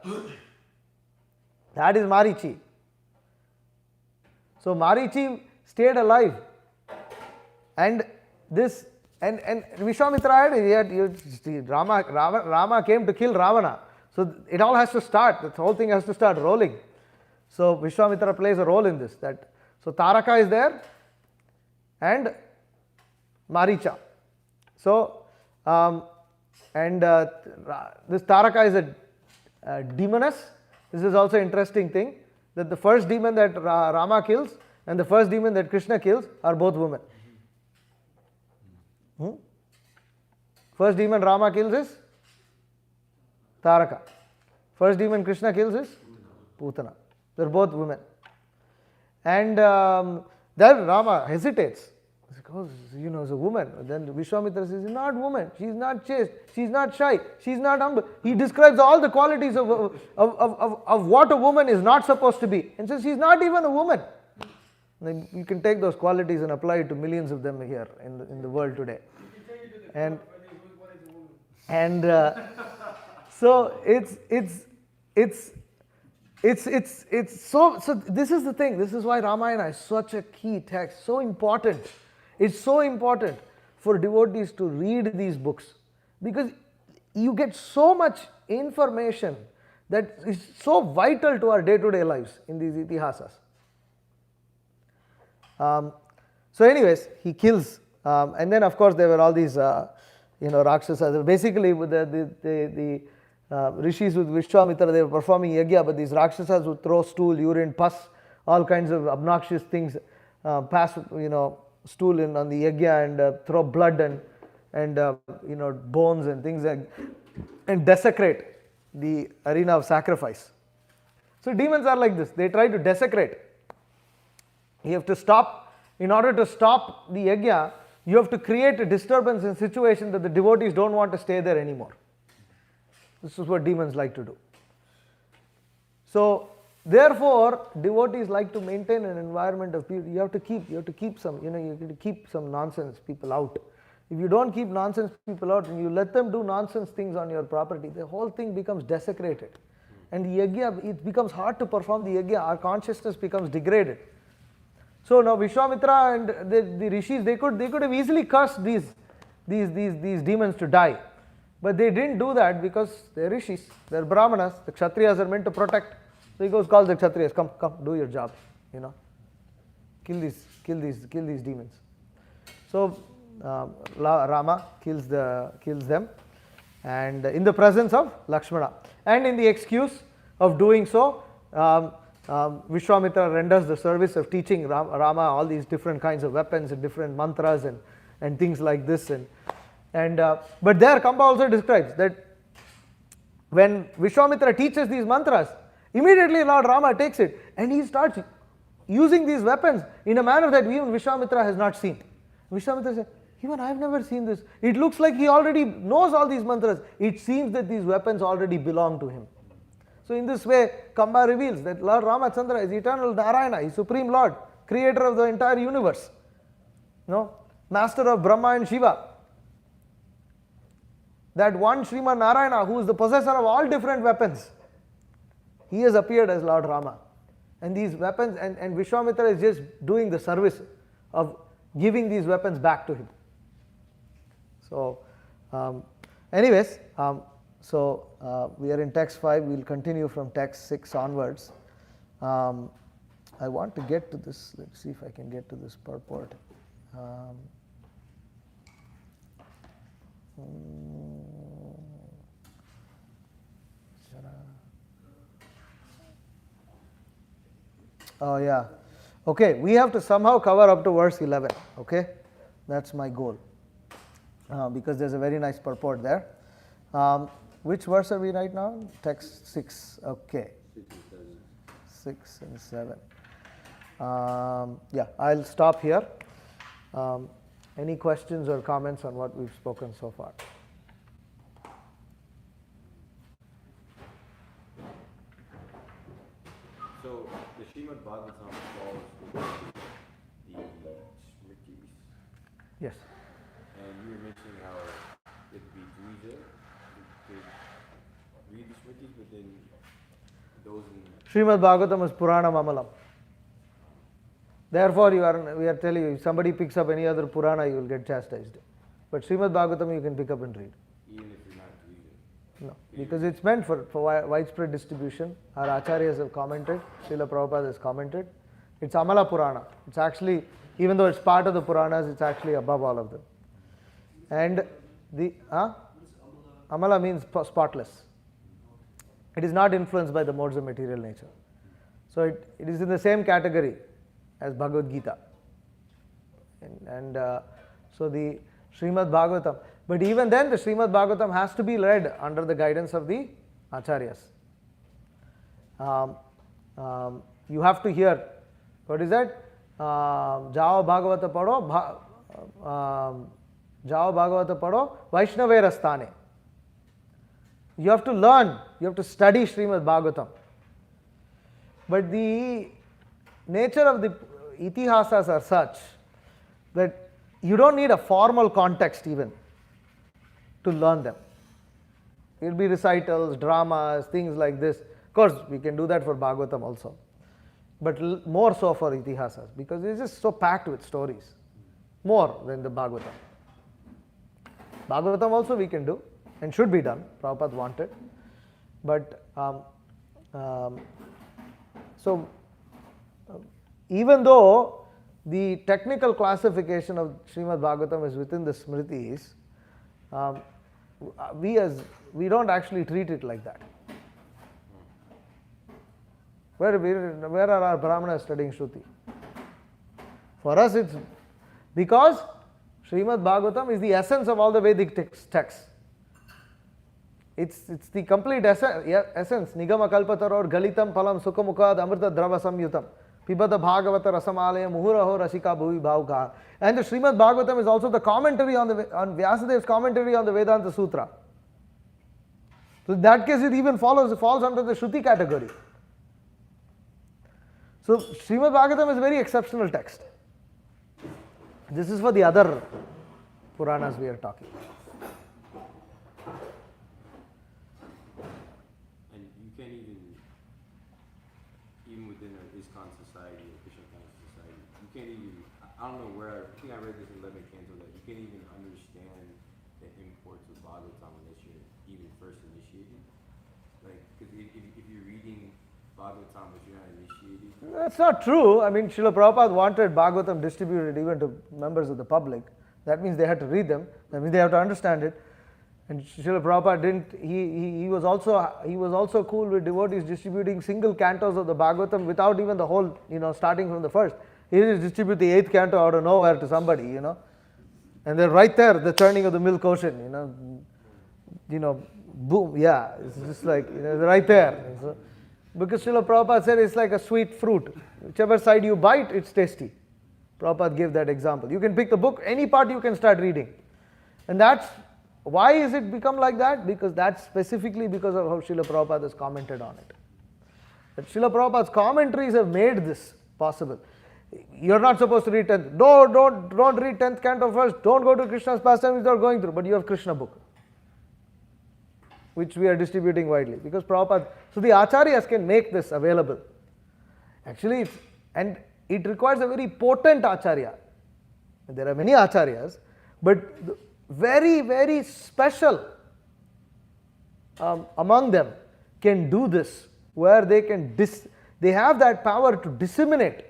That is Marichi. So Marichi stayed alive, and this and Vishwamitra Rama came to kill Ravana. So it all has to start. The whole thing has to start rolling. So Vishwamitra plays a role in this. So Taraka is there and Maricha. So this Taraka is a demoness. This is also an interesting thing, that the first demon that Rama kills and the first demon that Krishna kills are both women. First demon Rama kills is Taraka. First demon Krishna kills is Putana. They're both women. And then Rama hesitates. Because, as a woman. Then Vishwamitra says, she's not woman, she's not chaste, she's not shy, she's not humble. He describes all the qualities of what a woman is not supposed to be. And says, she's not even a woman. And you can take those qualities and apply it to millions of them here in the world today. And so it's so this is the thing. This is why Ramayana is such a key text, so important. It's so important for devotees to read these books, because you get so much information that is so vital to our day-to-day lives in these itihasas. So anyways, he kills, and then of course there were all these Rakshasas. Basically the rishis with Vishwamitra, they were performing yajna, but these Rakshasas would throw stool, urine, pus, all kinds of obnoxious things, pass stool on the yajna, and throw blood and bones and things and desecrate the arena of sacrifice. So demons are like this. They try to desecrate. You have to stop. In order to stop the yajna, you have to create a disturbance in situation that the devotees don't want to stay there anymore. This is what demons like to do. So therefore, devotees like to maintain an environment of people. You have to keep some nonsense people out. If you don't keep nonsense people out and you let them do nonsense things on your property, the whole thing becomes desecrated. And the yajna, it becomes hard to perform the yajna. Our consciousness becomes degraded. So now Vishwamitra and the rishis, they could have easily cursed these demons to die. But they didn't do that because they're rishis, they're brahmanas, the kshatriyas are meant to protect. So he calls the kshatriyas, come, do your job, kill these demons. So Rama kills them, and in the presence of Lakshmana. And in the excuse of doing so, Vishwamitra renders the service of teaching Rama all these different kinds of weapons and different mantras and things like this. But there Kamba also describes that when Vishwamitra teaches these mantras, immediately Lord Rama takes it and he starts using these weapons in a manner that even Vishwamitra has not seen. Vishwamitra says, even I have never seen this. It looks like he already knows all these mantras. It seems that these weapons already belong to him. So in this way, Kamba reveals that Lord Ramachandra is eternal Narayana, is Supreme Lord, creator of the entire universe, master of Brahma and Shiva. That one Sriman Narayana, who is the possessor of all different weapons, he has appeared as Lord Rama. And these weapons, and Vishwamitra is just doing the service of giving these weapons back to him. So, anyways, we are in text 5, we will continue from text 6 onwards. I want to get to this, let's see if I can get to this purport. Oh yeah, okay, we have to somehow cover up to verse 11, okay, that's my goal, because there's a very nice purport there. Which verse are we right now? Text 6, okay, 6 and 7. Yeah, I'll stop here. Any questions or comments on what we've spoken so far? So the Srimad Bhagavatam falls within the Smritis. Yes. And you were mentioning how it would be Dvija to read the Smritis, but then those in... Srimad Bhagavatam is Purana Mamalam. Therefore, we are telling you, if somebody picks up any other Purana, you will get chastised. But Srimad Bhagavatam you can pick up and read. Even if you're not Dvija? No, because it's meant for widespread distribution. Our acharyas have commented, Srila Prabhupada has commented. It's Amala Purana. It's actually, even though it's part of the Puranas, it's actually above all of them. And the Amala means spotless. It is not influenced by the modes of material nature. So it is in the same category as Bhagavad Gita. So the Srimad Bhagavatam, But even then, the Srimad Bhagavatam has to be read under the guidance of the Acharyas. You have to hear, what is that? Jao Bhagavata Pado, Jao Bhagavata Pado, Vaishnavera Sthane. You have to learn, you have to study Srimad Bhagavatam. But the nature of the itihasas are such that you don't need a formal context even to learn them. It will be recitals, dramas, things like this. Of course, we can do that for Bhagavatam also, but more so for itihasas, because it's just so packed with stories, more than the Bhagavatam. Bhagavatam also we can do and should be done. Prabhupada wanted, but even though the technical classification of Srimad Bhagavatam is within the Smritis, we don't actually treat it like that. Where are our Brahmanas studying Shruti? For us it's because Srimad Bhagavatam is the essence of all the Vedic texts. It's the complete essence. Nigama kalpataror galitam palam sukhamukad amrita drava samyutam pibata bhagavata rasamalaya muhuraho rasika bhuvi bhavka. And the Srimad Bhagavatam is also the commentary on Vyasadev's commentary on the Vedanta Sutra. So in that case it even falls under the Shruti category. So Srimad Bhagavatam is a very exceptional text. This is for the other Puranas we are talking. And you can't even within an ISKCON society or Krishna conscious society, you can't even, I don't know where, I think I read this in 11 Canto, that you can't even understand the imports of Bhagavatam unless you're even first initiated. Like, because if you're reading Bhagavatam but you're not initiated. That's not true. I mean, Srila Prabhupada wanted Bhagavatam distributed even to members of the public. That means they had to read them. That means they have to understand it. And Srila Prabhupada didn't. He was also cool with devotees distributing single cantos of the Bhagavatam without even the whole, starting from the first. He just distribute the 8th canto out of nowhere to somebody, and then right there, the churning of the milk ocean, boom, yeah, it's just like right there. So, because Srila Prabhupada said it's like a sweet fruit. Whichever side you bite, it's tasty. Prabhupada gave that example. You can pick the book, any part you can start reading. And that's, why is it become like that? Because that's specifically because of how Srila Prabhupada has commented on it. That Srila Prabhupada's commentaries have made this possible. You're not supposed to read 10th. Don't read 10th canto first. Don't go to Krishna's pastime without going through. But you have Krishna book, which we are distributing widely. Because Prabhupada, so the Acharyas can make this available. Actually, and it requires a very potent Acharya. There are many Acharyas, but very, very special among them can do this, where they can they have that power to disseminate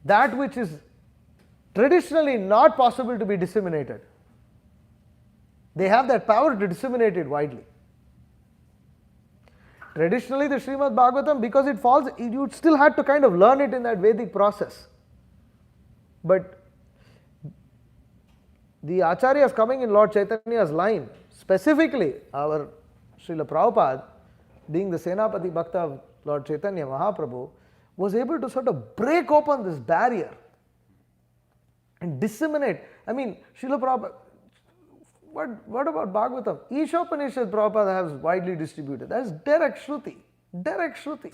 that which is traditionally not possible to be disseminated. They have that power to disseminate it widely. Traditionally, the Srimad Bhagavatam, because it falls, you still had to kind of learn it in that Vedic process. But the Acharyas coming in Lord Chaitanya's line, specifically our Srila Prabhupada, being the Senapati Bhakta of Lord Chaitanya Mahaprabhu, was able to sort of break open this barrier and disseminate. I mean, Srila Prabhupada, what about Bhagavatam? Ishopanishad Prabhupada has widely distributed. That is direct Shruti. Direct Shruti.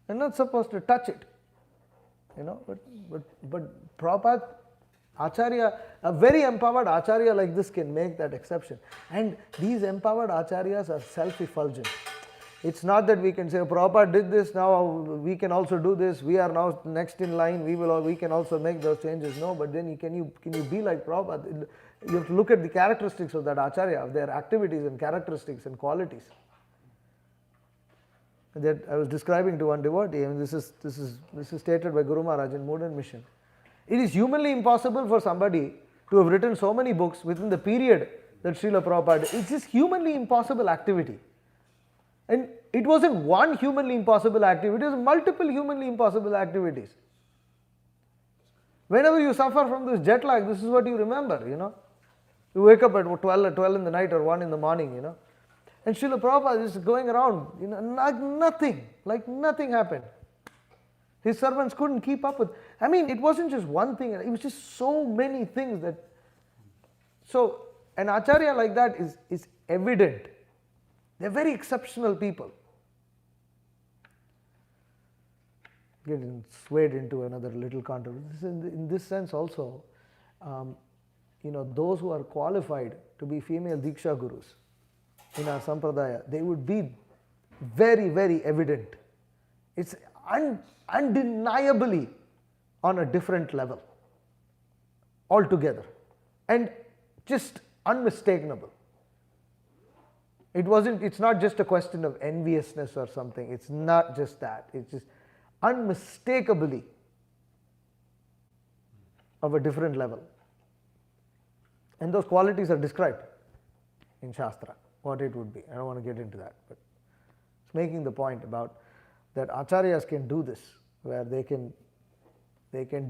You're not supposed to touch it. But Prabhupada, Acharya, a very empowered Acharya like this can make that exception. And these empowered Acharyas are self-effulgent. It's not that we can say, Prabhupada did this, now we can also do this, we are now next in line, we can also make those changes. No, but then can you be like Prabhupada? You have to look at the characteristics of that Acharya, of their activities and characteristics and qualities. That I was describing to one devotee, and this is stated by Guru Maharaj in Modern Mission. It is humanly impossible for somebody to have written so many books within the period that Srila Prabhupada did. It's just humanly impossible activity. And it wasn't one humanly impossible activity, it was multiple humanly impossible activities. Whenever you suffer from this jet lag, this is what you remember, You wake up at 12 in the night or 1 in the morning, And Srila Prabhupada is going around, like nothing happened. His servants couldn't keep up with. It wasn't just one thing, it was just so many things that. So, an acharya like that is evident. They're very exceptional people. Getting swayed into another little controversy. In this sense also, those who are qualified to be female Diksha Gurus in our Sampradaya, they would be very, very evident. It's undeniably on a different level altogether and just unmistakable. It's not just a question of enviousness or something. It's not just that. It's just unmistakably of a different level. And those qualities are described in Shastra, what it would be. I don't want to get into that, but it's making the point about that acharyas can do this, where they can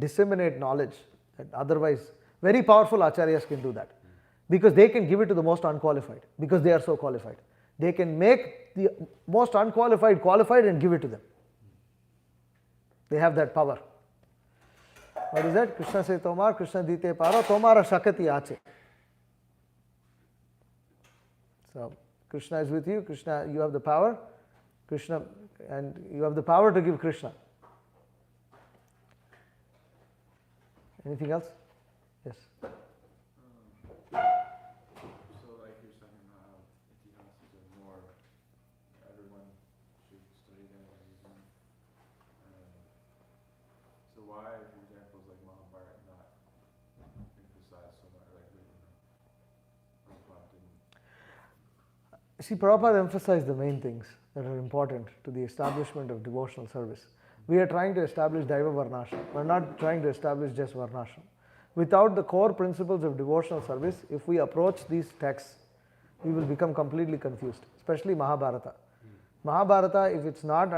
disseminate knowledge that otherwise very powerful acharyas can do that, because they can give it to the most unqualified, because they are so qualified. They can make the most unqualified qualified and give it to them. They have that power. What is that? Krishna say Tomar, Krishna dite para, Tomara shakati ache. So Krishna is with you, Krishna, you have the power, Krishna, and you have the power to give Krishna. Anything else? Yes. So like you're talking about how itihasas are more, everyone should study them and use them. So why, for example, is like Mahabharata not emphasized so much, like Prabhupada didn't? See, Prabhupada emphasized the main things that are important to the establishment of devotional service. We are trying to establish Daiva Varnashram. We are not trying to establish just Varnashram. Without the core principles of devotional service, if we approach these texts, we will become completely confused, especially Mahabharata. Mahabharata, if it's not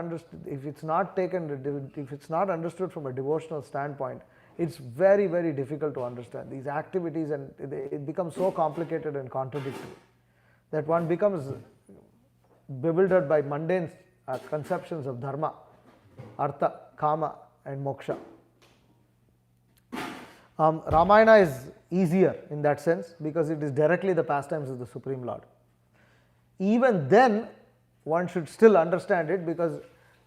understood from a devotional standpoint, it's very, very difficult to understand. These activities, and it becomes so complicated and contradictory that one becomes bewildered by mundane conceptions of dharma, artha, kama and moksha. Ramayana is easier in that sense because it is directly the pastimes of the Supreme Lord. Even then, one should still understand it because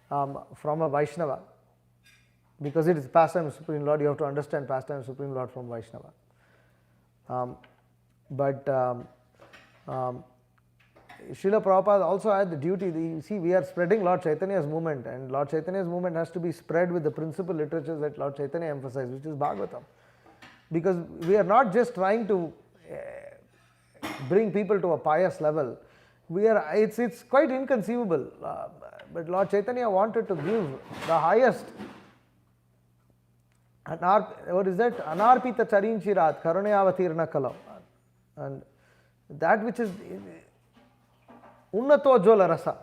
from a Vaishnava, because it is pastime of Supreme Lord, you have to understand pastime of Supreme Lord from Vaishnava. Srila Prabhupada also had the duty, we are spreading Lord Chaitanya's movement, and Lord Chaitanya's movement has to be spread with the principal literatures that Lord Chaitanya emphasized, which is Bhagavatam. Because we are not just trying to bring people to a pious level. It's quite inconceivable. But Lord Chaitanya wanted to give the highest, what is that? Anarpita charinchirat karunayavatirna kalau. And that which is Unnatojjala rasa.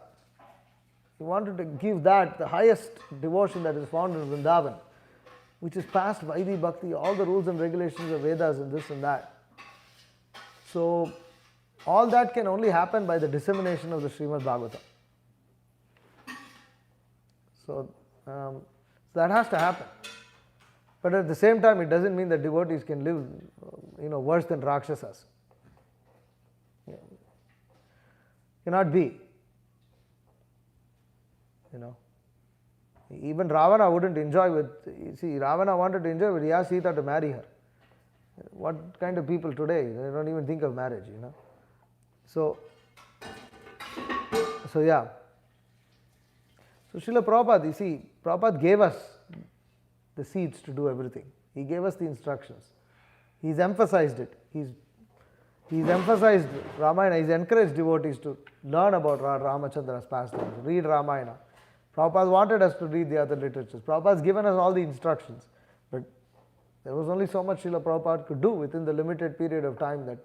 He wanted to give that, the highest devotion that is found in Vrindavan, which is past Vaidhi Bhakti, all the rules and regulations of Vedas and this and that. So, all that can only happen by the dissemination of the Srimad Bhagavatam. So, that has to happen. But at the same time, it doesn't mean that devotees can live, worse than Rakshasas. Cannot be. Even Ravana wouldn't enjoy Ravana wanted to enjoy, but he asked Sita to marry her. What kind of people today? They don't even think of marriage, So yeah. So Srila Prabhupada, Prabhupada gave us the seeds to do everything. He gave us the instructions. He's emphasized it. He's emphasized Ramayana. He's encouraged devotees to learn about Ramachandra's pastimes, read Ramayana. Prabhupada wanted us to read the other literatures. Prabhupada has given us all the instructions. But there was only so much Srila Prabhupada could do within the limited period of time that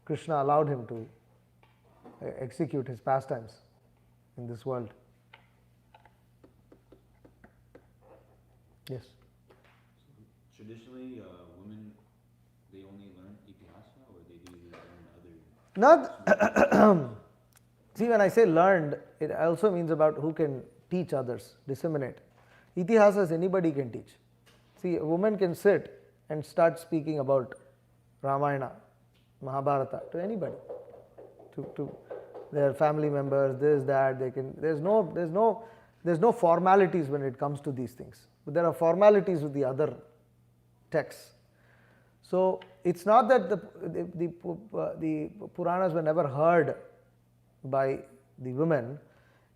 Krishna allowed him to execute his pastimes in this world. Should traditionally women they only learn itihasa or they do learn other? Not, see, when I say learned, it also means about who can teach others, disseminate. Itihasas anybody can teach. See, a woman can sit and start speaking about Ramayana, Mahabharata to anybody, to their family members, this, that. They can. There's no formalities when it comes to these things. But there are formalities with the other texts. So it's not that the Puranas were never heard by the women.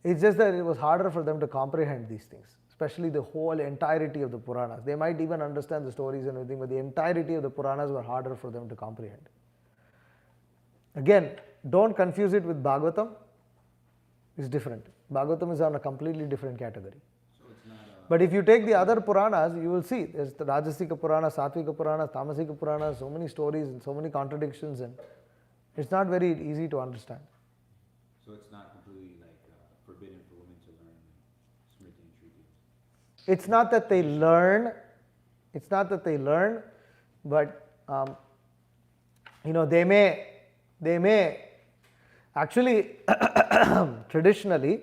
It's just that it was harder for them to comprehend these things, especially the whole entirety of the Puranas. They might even understand the stories and everything, but the entirety of the Puranas were harder for them to comprehend. Again, don't confuse it with Bhagavatam. It's different. Bhagavatam is on a completely different category. So it's not But if you take the other Puranas, you will see there's the Rajasika Purana, Satvika Purana, Tamasika Purana, so many stories and so many contradictions, and it's not very easy to understand. So it's not completely like forbidden for women to learn Smriti and Shruti. It's not that they learn. It's not that they learn, but they may actually traditionally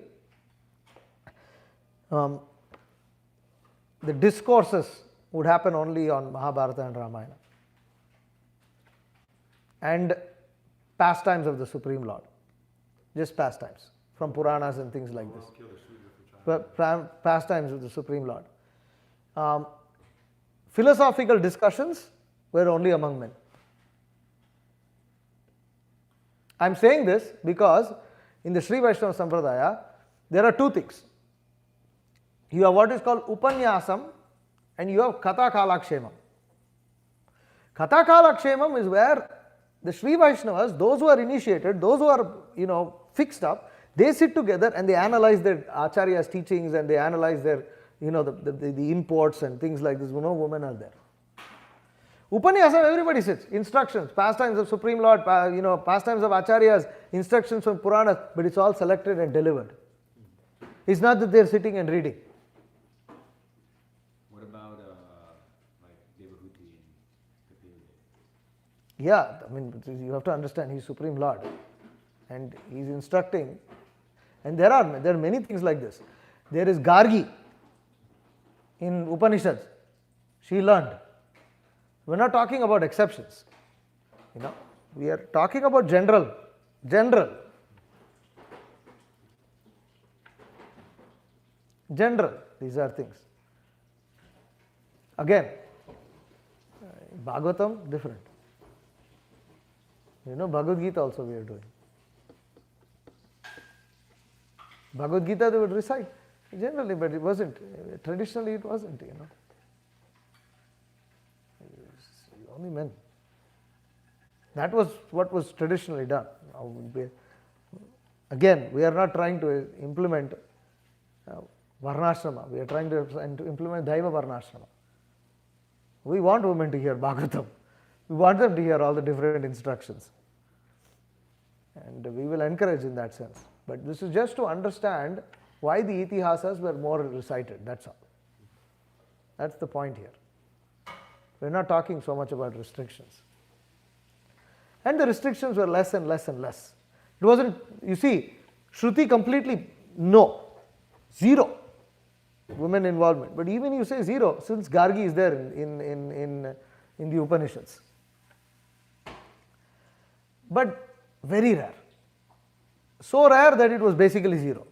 the discourses would happen only on Mahabharata and Ramayana and pastimes of the Supreme Lord, just pastimes from Puranas and things like this. Pastimes of the Supreme Lord. Philosophical discussions were only among men. I am saying this because in the Sri Vaishnava Sampradaya, there are two things. You have what is called Upanyasam and you have Katha Kalakshemam. Katha Kalakshemam is where the Sri Vaishnavas, those who are initiated, those who are fixed up, they sit together and they analyze their Acharya's teachings and they analyze their the imports and things like this. No women are there. Upanyasam, everybody sits. Instructions, pastimes of Supreme Lord, pastimes of Acharyas, instructions from Puranas, but it's all selected and delivered. It's not that they're sitting and reading. What about like Devahuti and Kapila? Yeah, I mean, you have to understand, he's Supreme Lord and he's instructing. And there are many things like this. There is Gargi in Upanishads. She learned. We're not talking about exceptions. We are talking about general. These are things. Again, Bhagavatam, different. Bhagavad Gita also we are doing. Bhagavad Gita they would recite generally, but it wasn't. Traditionally it wasn't, Only men. That was what was traditionally done. Again, we are not trying to implement Varnashrama. We are trying to implement Daiva Varnashrama. We want women to hear Bhagavatam. We want them to hear all the different instructions. And we will encourage in that sense. But this is just to understand why the Itihasas were more recited. That's all. That's the point here. We're not talking so much about restrictions. And the restrictions were less and less and less. It wasn't, Shruti completely, no, zero women involvement. But even you say zero, since Gargi is there in the Upanishads. But very rare. So rare that it was basically zero.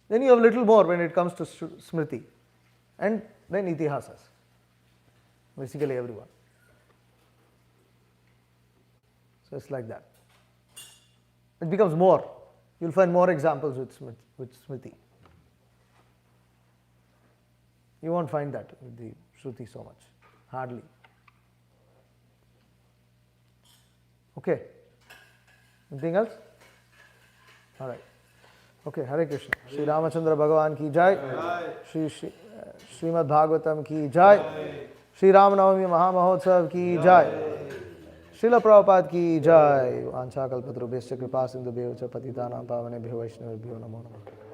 Then you have little more when it comes to Smriti. And then Itihasas. Basically everyone. So it's like that. It becomes more. You'll find more examples with Smriti. You won't find that with the Shruti so much. Hardly. Okay. Anything else? All right. Okay, Hare Krishna. Shri Ramachandra Bhagavan ki jai. Srimad Bhagavatam ki jai. Shri Ram Navami Mahamahotsav ki jai. Srila Prabhupada ki jai. Ancha kalpatrubhyascha kripa sindhubhyo cha patitanam pavanebhyo vaishnavebhyo namo namaha.